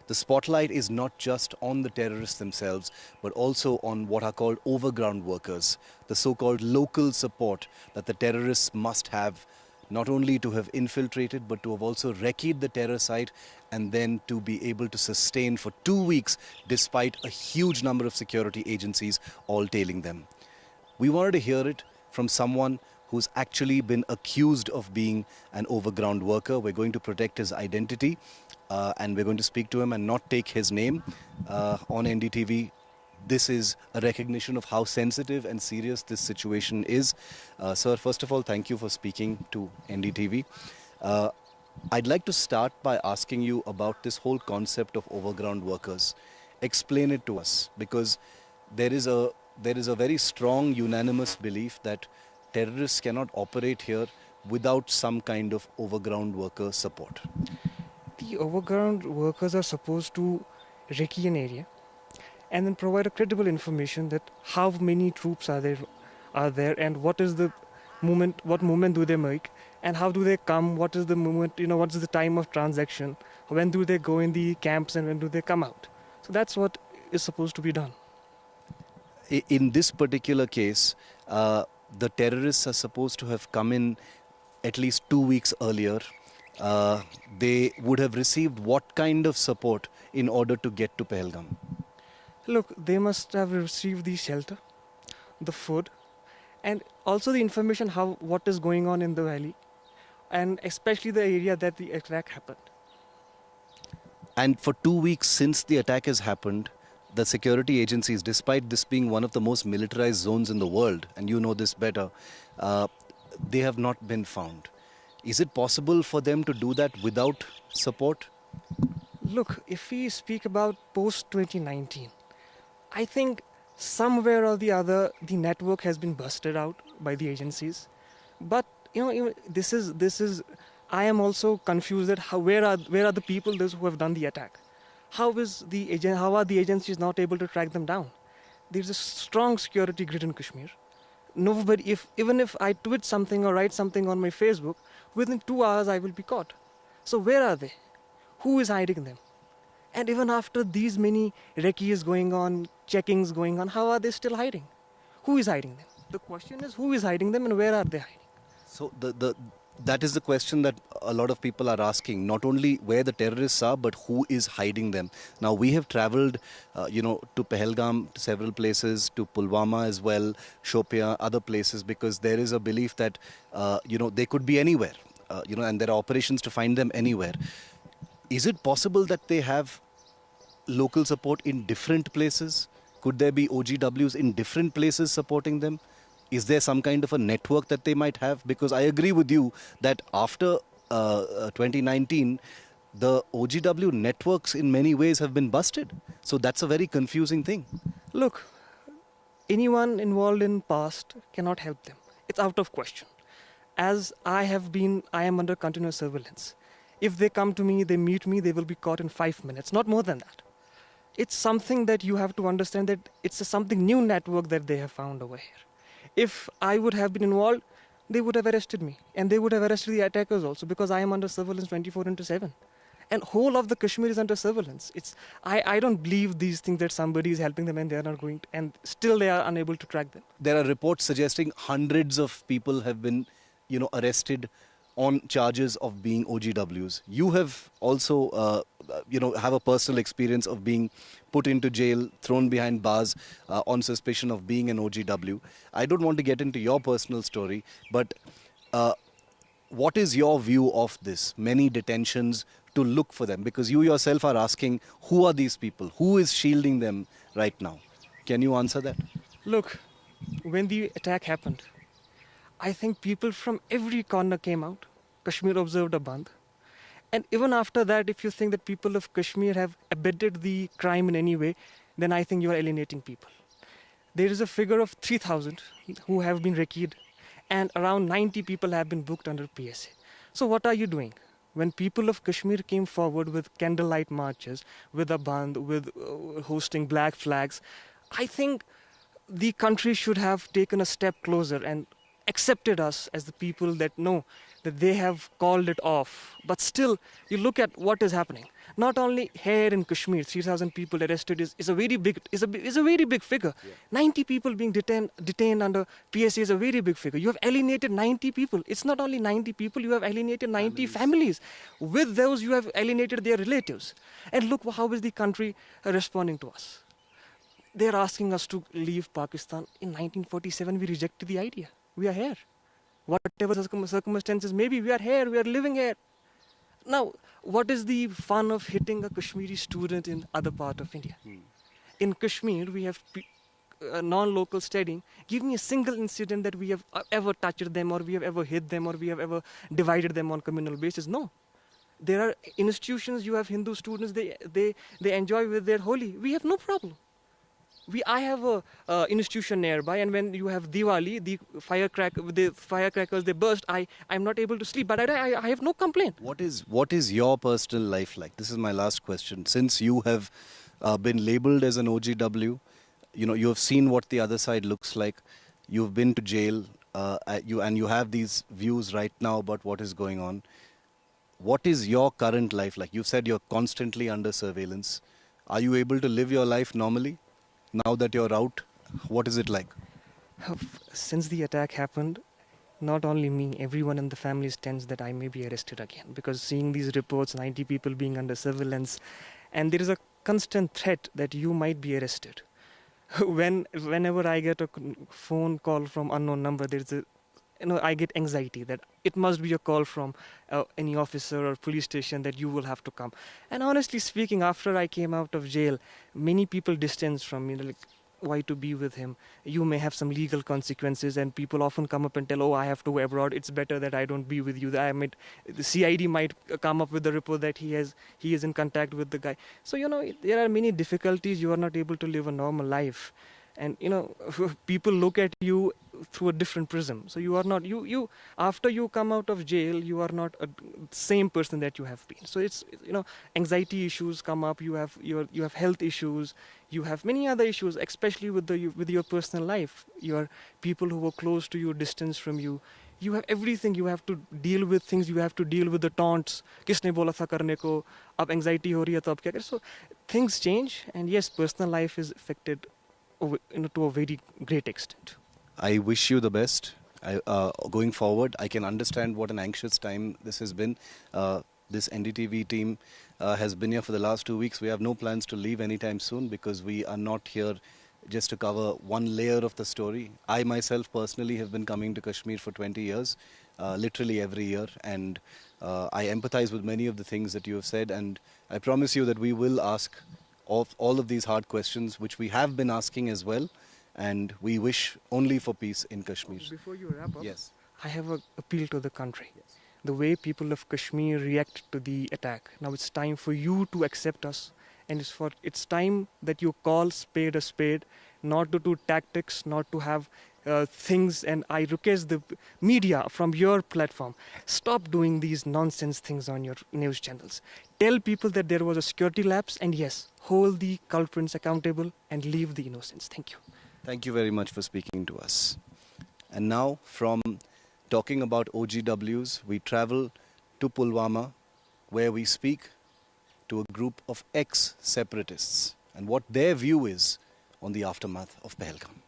The spotlight is not just on the terrorists themselves, but also on what are called overground workers, the so-called local support that the terrorists must have, not only to have infiltrated, but to have also recceed the terror site and then to be able to sustain for 2 weeks despite a huge number of security agencies all tailing them. We wanted to hear it from someone who's actually been accused of being an overground worker. We're going to protect his identity and we're going to speak to him and not take his name on NDTV. This is a recognition of how sensitive and serious this situation is. Sir, first of all, thank you for speaking to NDTV. I'd like to start by asking you about this whole concept of overground workers. Explain it to us, because there is a very strong unanimous belief that terrorists cannot operate here without some kind of overground worker support. The overground workers are supposed to recce an area and then provide a credible information that how many troops are there and what is the movement, what movement do they make, and how do they come, what is the movement, what is the time of transaction, when do they go in the camps and when do they come out. So that's what is supposed to be done. In this particular case, the terrorists are supposed to have come in at least 2 weeks earlier. They would have received what kind of support in order to get to Pahalgam? Look, they must have received the shelter, the food, and also the information what is going on in the valley, and especially the area that the attack happened. And for 2 weeks since the attack has happened, the security agencies, despite this being one of the most militarized zones in the world, and you know this better, they have not been found. Is it possible for them to do that without support? Look, if we speak about post-2019, I think somewhere or the other the network has been busted out by the agencies. But this is I am also confused that where are the people who have done the attack? How are the agencies not able to track them down? There's a strong security grid in Kashmir. Nobody, even if I tweet something or write something on my Facebook, within 2 hours I will be caught. So where are they? Who is hiding them? And even after these many recce's going on, checkings going on, how are they still hiding? Who is hiding them? The question is, who is hiding them and where are they hiding? So that is the question that a lot of people are asking, not only where the terrorists are, but who is hiding them. Now, we have traveled, to Pahalgam, to several places, to Pulwama as well, Shopian, other places, because there is a belief that, they could be anywhere, and there are operations to find them anywhere. Is it possible that they have local support in different places? Could there be OGWs in different places supporting them? Is there some kind of a network that they might have? Because I agree with you that after 2019, the OGW networks in many ways have been busted. So that's a very confusing thing. Look, anyone involved in past cannot help them. It's out of question. As I am under continuous surveillance. If they come to me, they meet me, they will be caught in 5 minutes, not more than that. It's something that you have to understand that it's something new network that they have found over here. If I would have been involved, they would have arrested me. And they would have arrested the attackers also, because I am under surveillance 24/7. And whole of the Kashmir is under surveillance. I don't believe these things that somebody is helping them and they are not going to, and still they are unable to track them. There are reports suggesting hundreds of people have been, arrested on charges of being OGWs. You have also, have a personal experience of being put into jail, thrown behind bars on suspicion of being an OGW. I don't want to get into your personal story, but what is your view of this? Many detentions to look for them, because you yourself are asking, who are these people? Who is shielding them right now? Can you answer that? Look, when the attack happened, I think people from every corner came out. Kashmir observed a bandh. And even after that, if you think that people of Kashmir have abetted the crime in any way, then I think you are alienating people. There is a figure of 3,000 who have been recce'd, and around 90 people have been booked under PSA. So what are you doing? When people of Kashmir came forward with candlelight marches, with a bandh, with hosting black flags, I think the country should have taken a step closer and accepted us as the people that know that they have called it off. But still, you look at what is happening. Not only here in Kashmir, 3,000 people arrested is a very big figure. Yeah. 90 people being detained under PSA is a very big figure. You have alienated 90 people. It's not only 90 people, you have alienated 90 families. With those, you have alienated their relatives. And look how is the country responding to us. They're asking us to leave Pakistan. In 1947, we rejected the idea. We are here. Whatever circumstances, maybe we are here, we are living here. Now, what is the fun of hitting a Kashmiri student in other part of India? In Kashmir, we have non-local studying. Give me a single incident that we have ever touched them, or we have ever hit them, or we have ever divided them on communal basis. No. There are institutions, you have Hindu students, they enjoy with their Holi. We have no problem. I have a institution nearby, and when you have Diwali, the firecrackers they burst. I'm not able to sleep, but I have no complaint. What is your personal life like? This is my last question. Since you have been labelled as an OGW, you have seen what the other side looks like. You've been to jail, you have these views right now about what is going on. What is your current life like? You've said you're constantly under surveillance. Are you able to live your life normally now that you're out? What is it like? Since the attack happened, not only me, everyone in the family is tense that I may be arrested again, because seeing these reports, 90 people being under surveillance, and there is a constant threat that you might be arrested. Whenever I get a phone call from unknown number, I get anxiety that it must be a call from any officer or police station that you will have to come. And honestly speaking, after I came out of jail, many people distanced from me, like, why to be with him? You may have some legal consequences, and people often come up and tell, oh, I have to go abroad. It's better that I don't be with you. The CID might come up with the report that he is in contact with the guy. So, there are many difficulties. You are not able to live a normal life. And, people look at you through a different prism. So you are not, after you come out of jail, you are not a same person that you have been. So it's, anxiety issues come up, you have health issues, you have many other issues, especially with your personal life. Your people who were close to you, distance from you. You have everything. You have to deal with things. You have to deal with the taunts. Kisne bola tha karne ko? Ab anxiety ho rahi hai to ab kya kare? So things change, and yes, personal life is affected to a very great extent. I wish you the best. Going forward, I can understand what an anxious time this has been. This NDTV team has been here for the last 2 weeks. We have no plans to leave anytime soon, because we are not here just to cover one layer of the story. I myself personally have been coming to Kashmir for 20 years, literally every year, and I empathize with many of the things that you have said, and I promise you that we will ask all of these hard questions, which we have been asking as well, and we wish only for peace in Kashmir. Before you wrap up, yes, I have an appeal to the country. Yes. The way people of Kashmir react to the attack. Now it's time for you to accept us, and it's time that you call spade a spade, not to do tactics, not to have things. And I request the media from your platform, stop doing these nonsense things on your news channels. Tell people that there was a security lapse, and yes, hold the culprits accountable and leave the innocents. Thank you. Thank you very much for speaking to us. And now, from talking about OGWs, we travel to Pulwama, where we speak to a group of ex-separatists and what their view is on the aftermath of Pahalgam.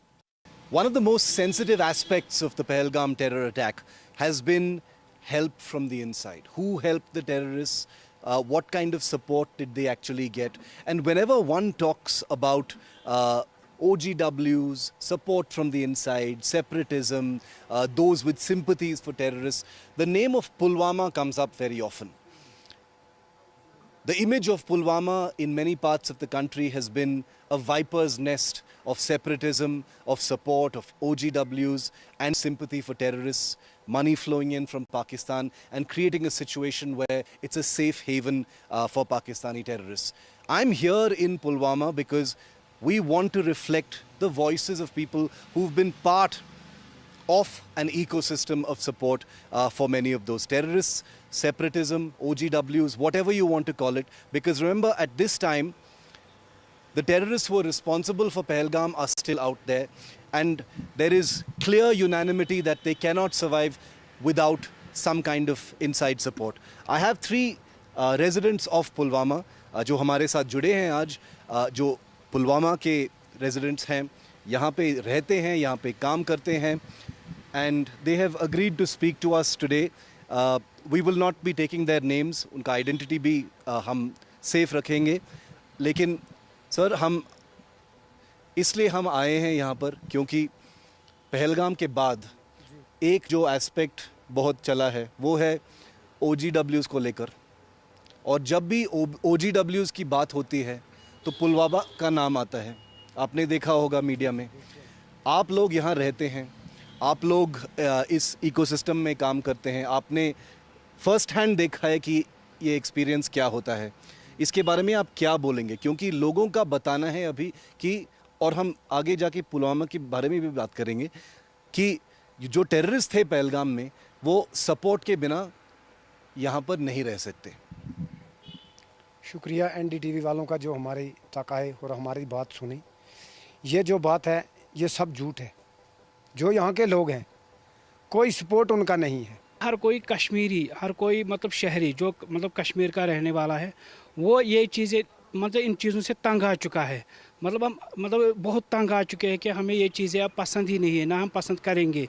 One of the most sensitive aspects of the Pahalgam terror attack has been help from the inside. Who helped the terrorists? What kind of support did they actually get? And whenever one talks about OGWs, support from the inside, separatism, those with sympathies for terrorists, the name of Pulwama comes up very often. The image of Pulwama in many parts of the country has been a viper's nest of separatism, of support, of OGWs and sympathy for terrorists, money flowing in from Pakistan and creating a situation where it's a safe haven for Pakistani terrorists. I'm here in Pulwama because we want to reflect the voices of people who've been part of an ecosystem of support for many of those terrorists, separatism, OGWs, whatever you want to call it. Because remember, at this time, the terrorists who are responsible for Pahalgam are still out there, and there is clear unanimity that they cannot survive without some kind of inside support. I have three residents of Pulwama जो हमारे साथ जुड़े हैं आज, जो पुलवामा के residents हैं, यहाँ पे रहते हैं, यहाँ पे काम करते हैं, and they have agreed to speak to us today. We will not be taking their names, उनका identity भी हम safe रखेंगे, लेकिन सर हम इसलिए हम आए हैं यहाँ पर क्योंकि पहलगाम के बाद एक जो एस्पेक्ट बहुत चला है वो है OGWs को लेकर, और जब भी OGWs की बात होती है तो पुलवामा का नाम आता है. आपने देखा होगा मीडिया में, आप लोग यहाँ रहते हैं, आप लोग इस इकोसिस्टम में काम करते हैं, आपने फर्स्ट हैंड देखा है कि ये एक्सपीरियंस क्या होता है. इसके बारे में आप क्या बोलेंगे, क्योंकि लोगों का बताना है अभी कि और हम आगे जाके पुलवामा के बारे में भी बात करेंगे कि जो टेररिस्ट थे पहलगाम में वो सपोर्ट के बिना यहाँ पर नहीं रह सकते। शुक्रिया NDTV वालों का जो हमारे तक आए और हमारी बात सुनी। ये जो बात है ये सब झूठ है। जो यहाँ के लोग हैं कोई सपोर्ट उनका नहीं है। हर कोई कश्मीरी, हर कोई मतलब शहरी जो मतलब कश्मीर का रहने वाला है वो ये चीज़ें मतलब इन चीज़ों से तंग आ चुका है। मतलब हम मतलब बहुत तंग आ चुके हैं कि हमें ये चीज़ें अब पसंद ही नहीं है, ना हम पसंद करेंगे,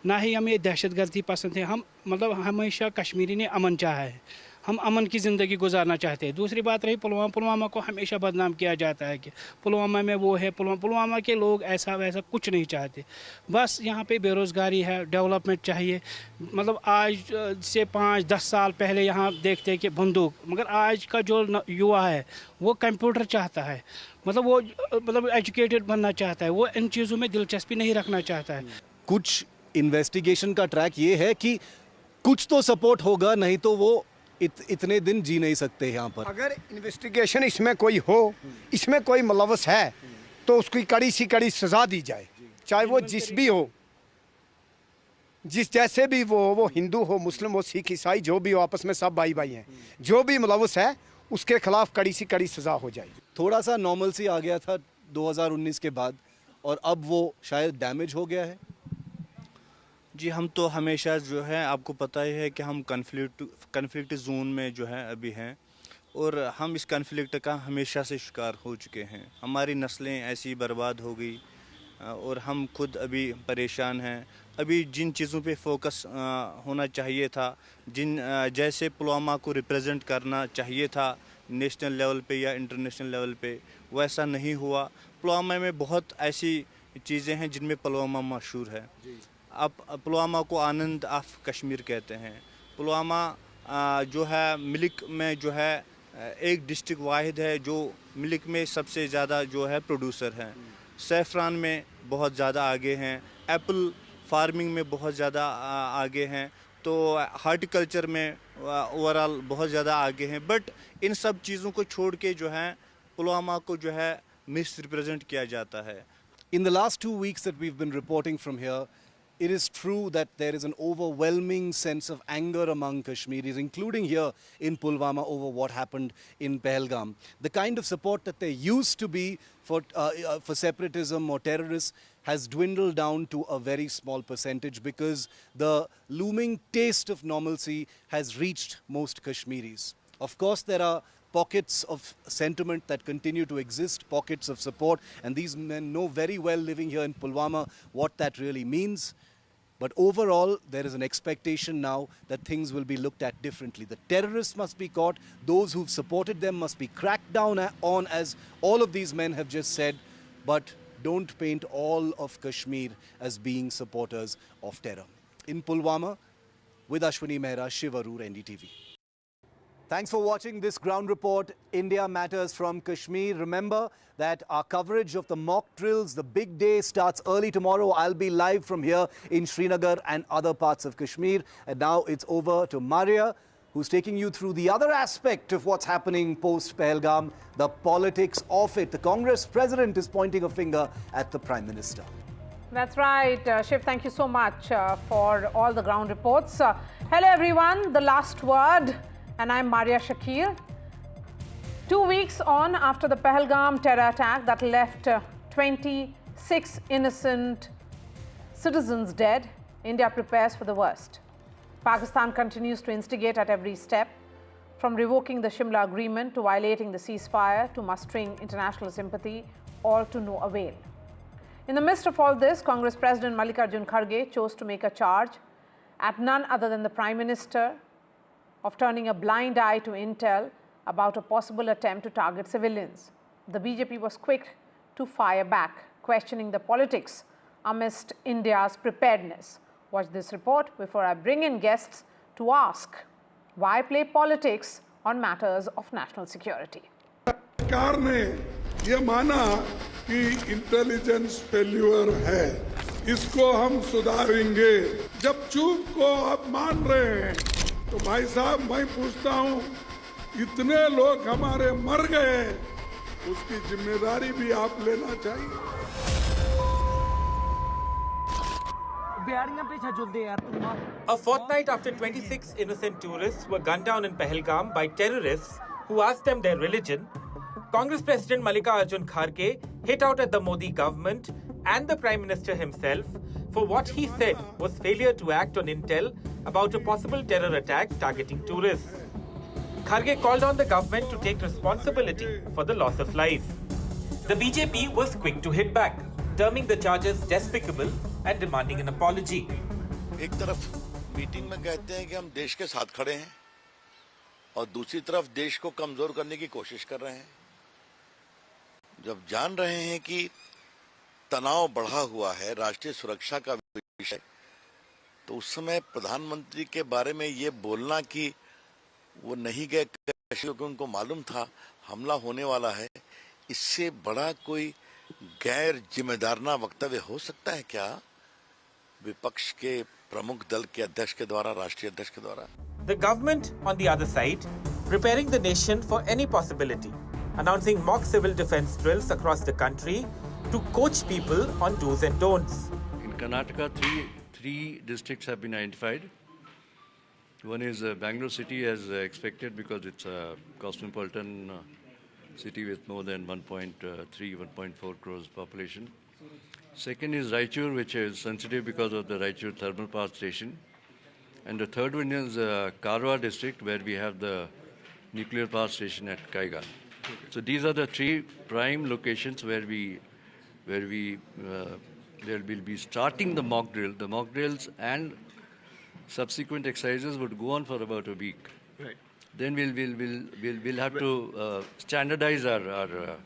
ना ही हमें दहशतगर्दी पसंद है। हम मतलब हमेशा कश्मीरी ने अमन चाहा है, हम अमन की ज़िंदगी गुजारना चाहते हैं। दूसरी बात रही पुलवामा को हमेशा बदनाम किया जाता है कि पुलवामा में वो है, पुलवामा के लोग ऐसा वैसा कुछ नहीं चाहते। बस यहाँ पे बेरोज़गारी है, डेवलपमेंट चाहिए। मतलब आज से 5-10 साल पहले यहाँ देखते हैं कि बंदूक, मगर आज का जो युवा है वो कंप्यूटर चाहता है, मतलब वो मतलब एजुकेटेड बनना चाहता है, वो इन चीज़ों में दिलचस्पी नहीं रखना चाहता है। कुछ इन्वेस्टिगेशन का ट्रैक ये है कि कुछ तो सपोर्ट होगा, नहीं तो वो इतने दिन जी नहीं सकते यहाँ पर। अगर इन्वेस्टिगेशन इसमें कोई हो, इसमें कोई मुलव्वस है तो उसकी कड़ी सी कड़ी सजा दी जाए, चाहे वो जिस भी हो, जिस जैसे भी वो हिंदू हो, मुस्लिम हो, सिख, ईसाई, जो भी हो, आपस में सब भाई भाई हैं। जो भी मुलव्वस है उसके खिलाफ कड़ी सी कड़ी सजा हो जाए। थोड़ा सा नॉर्मल सी आ गया था 2019 के बाद और अब वो शायद डैमेज हो गया है। जी, हम तो हमेशा जो है आपको पता ही है कि हम कन्फ्लिक्ट जोन में जो है अभी हैं और हम इस कन्फ्लिक्ट का हमेशा से शिकार हो चुके हैं। हमारी नस्लें ऐसी बर्बाद हो गई और हम खुद अभी परेशान हैं। अभी जिन चीज़ों पे फोकस होना चाहिए था, जैसे पुलवामा को रिप्रेजेंट करना चाहिए था नेशनल लेवल पे या इंटरनेशनल लेवल पे, वैसा नहीं हुआ। पुलवामा में बहुत ऐसी चीज़ें हैं जिनमें पुलवामा मशहूर है। अब पुलवामा को आनंद ऑफ कश्मीर कहते हैं। पुलवामा जो है मिल्क में जो है एक डिस्ट्रिक्ट वाहिद है जो मिल्क में सबसे ज़्यादा जो है प्रोड्यूसर हैं। सैफरान में बहुत ज़्यादा आगे हैं, एप्पल फार्मिंग में बहुत ज़्यादा आगे हैं, तो हार्टिकल्चर में ओवरऑल बहुत ज़्यादा आगे हैं। बट इन सब चीज़ों को छोड़ के जो है पुलवामा को जो है मिस रिप्रेजेंट किया जाता है। In the last 2 weeks that we've been reporting from here, it is true that there is an overwhelming sense of anger among Kashmiris, including here in Pulwama, over what happened in Pahalgam. The kind of support that there used to be for separatism or terrorists has dwindled down to a very small percentage because the looming taste of normalcy has reached most Kashmiris. Of course, there are pockets of sentiment that continue to exist, pockets of support, and these men know very well living here in Pulwama what that really means. But overall, there is an expectation now that things will be looked at differently. The terrorists must be caught, those who've supported them must be cracked down on, as all of these men have just said, but don't paint all of Kashmir as being supporters of terror. In Pulwama, with Ashwini Mehra, Shiv Arur, NDTV. Thanks for watching this ground report, India Matters from Kashmir. Remember that our coverage of the mock drills, the big day, starts early tomorrow. I'll be live from here in Srinagar and other parts of Kashmir. And now it's over to Maria, who's taking you through the other aspect of what's happening post-Pahalgam, the politics of it. The Congress president is pointing a finger at the Prime Minister. That's right. Shiv, thank you so much for all the ground reports. Hello, everyone. The last word. And I'm Maria Shakir. 2 weeks on after the Pahalgam terror attack that left 26 innocent citizens dead, India prepares for the worst. Pakistan continues to instigate at every step, from revoking the Shimla agreement to violating the ceasefire to mustering international sympathy, all to no avail. In the midst of all this, Congress President Mallikarjun Kharge chose to make a charge at none other than the Prime Minister of turning a blind eye to intel about a possible attempt to target civilians. The BJP was quick to fire back, questioning the politics amidst India's preparedness. Watch this report before I bring in guests to ask, why play politics on matters of national security? सरकार ने ये माना कि intelligence failure है, इसको हम सुधारेंगे। जब चूक को आप मान रहे हैं तो भाई साहब मैं पूछता हूँ, इतने लोग हमारे मर गए उसकी जिम्मेदारी भी आप लेना चाहिए। A fortnight after 26 innocent tourists were gunned down in Pahalgam by terrorists who asked them their religion, Congress President Mallikarjun Kharge hit out at the Modi government and the Prime Minister himself for what he said was failure to act on intel about a possible terror attack targeting tourists. Kharge called on the government to take responsibility for the loss of life. The BJP was quick to hit back, terming the charges despicable and demanding an apology. एक तरफ meeting में कहते हैं कि हम देश के साथ खड़े हैं और दूसरी तरफ देश को कमजोर करने की कोशिश कर रहे हैं। जब जान रहे हैं कि तनाव बढ़ा हुआ है, राष्ट्रीय सुरक्षा का विषय, तो उस समय प्रधानमंत्री के बारे में ये बोलना कि वो नहीं गए क्योंकि उनको मालूम था हमला होने वाला है, इससे बड़ा कोई गैर जिम्मेदाराना वक्तव्य हो सकता है क्या विपक्ष के प्रमुख दल के अध्यक्ष के द्वारा, राष्ट्रीय अध्यक्ष के द्वारा? The government, on the other side, preparing the nation for any possibility, announcing mock civil defense drills across the country to coach people on do's and don'ts. In Karnataka, three districts have been identified. One is Bangalore city as expected because it's a cosmopolitan city with more than 1.3, 1.4 crores population. Second is Raichur, which is sensitive because of the Raichur thermal power station. And the third one is Karwa district, where we have the nuclear power station at Kaiga. So these are the three prime locations where we will be starting the mock drill. The mock drills and subsequent exercises would go on for about a week. Right. Then we'll have to standardize our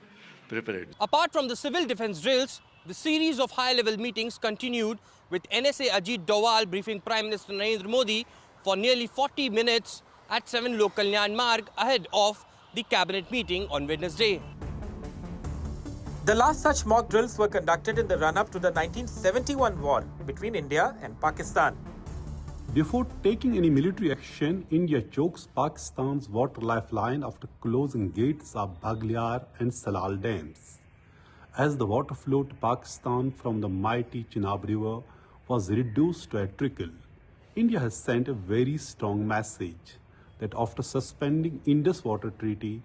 preparedness. Apart from the civil defense drills, the series of high-level meetings continued with NSA Ajit Doval briefing Prime Minister Narendra Modi for nearly 40 minutes at 7 Lok Kalyan Marg ahead of the cabinet meeting on Wednesday. The last such mock drills were conducted in the run-up to the 1971 war between India and Pakistan. Before taking any military action, India chokes Pakistan's water lifeline after closing gates of Baghliyar and Salal dams. As the water flow to Pakistan from the mighty Chenab River was reduced to a trickle, India has sent a very strong message that after suspending Indus Water Treaty,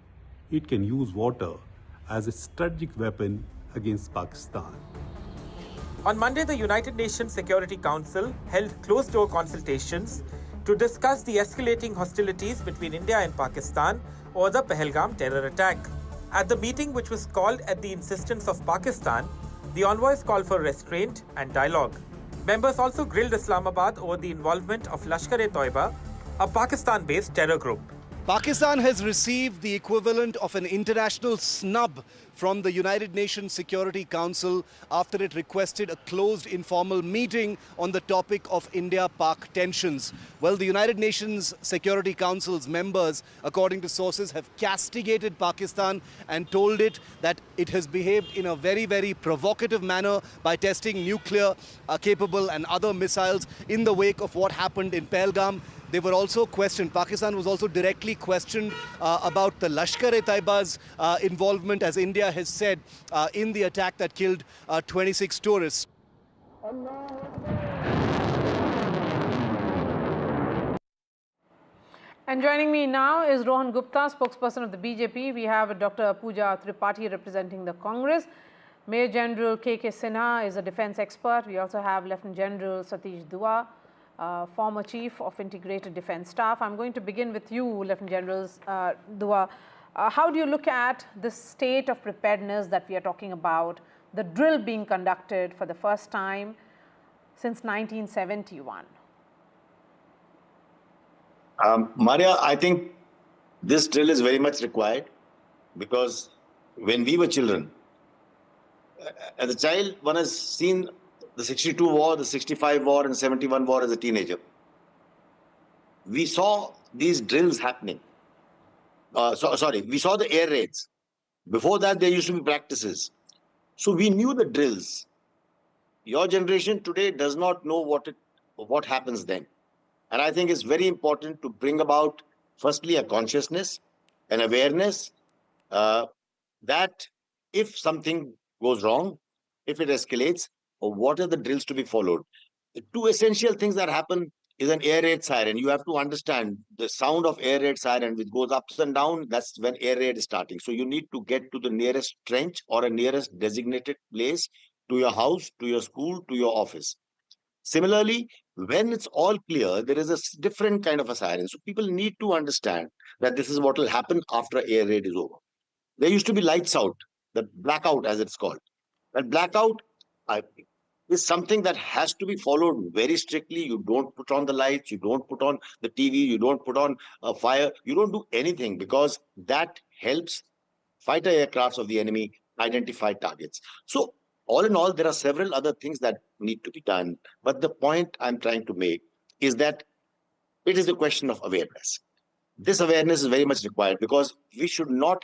it can use water as a strategic weapon against Pakistan. On Monday, the United Nations Security Council held closed-door consultations to discuss the escalating hostilities between India and Pakistan over the Pahalgam terror attack. At the meeting, which was called at the insistence of Pakistan, the envoys called for restraint and dialogue. Members also grilled Islamabad over the involvement of Lashkar-e-Toiba, a Pakistan-based terror group. Pakistan has received the equivalent of an international snub from the United Nations Security Council after it requested a closed informal meeting on the topic of India-Pak tensions. Well, the United Nations Security Council's members, according to sources, have castigated Pakistan and told it that it has behaved in a very, very provocative manner by testing nuclear-capable and other missiles in the wake of what happened in Pahalgam. They were also questioned, Pakistan was also directly questioned about the Lashkar-e-Taiba's involvement, as India has said, in the attack that killed 26 tourists. And joining me now is Rohan Gupta, spokesperson of the BJP. We have Dr. Pooja Tripathi representing the Congress. Major General K.K. Sinha is a defense expert. We also have Lieutenant General Satish Dua, former Chief of Integrated Defence Staff. I'm going to begin with you, Lieutenant General Dua. How do you look at the state of preparedness that we are talking about, the drill being conducted for the first time since 1971? Maria, I think this drill is very much required because when we were children, as a child, one has seen the 62 war, the 65 war and 71 war as a teenager. We saw these drills happening. We saw the air raids. Before that, there used to be practices. So we knew the drills. Your generation today does not know what happens then. And I think it's very important to bring about, firstly, a consciousness, an awareness, that if something goes wrong, if it escalates, or what are the drills to be followed. The two essential things that happen is an air raid siren. You have to understand the sound of air raid siren, which goes ups and down. That's when air raid is starting. So you need to get to the nearest trench or a nearest designated place, to your house, to your school, to your office. Similarly, when it's all clear, there is a different kind of a siren. So people need to understand that this is what will happen after air raid is over. There used to be lights out, the blackout as it's called. That blackout is something that has to be followed very strictly. You don't put on the lights, you don't put on the TV, you don't put on a fire, you don't do anything, because that helps fighter aircrafts of the enemy identify targets. So all in all, there are several other things that need to be done. But the point I'm trying to make is that it is a question of awareness. This awareness is very much required, because we should not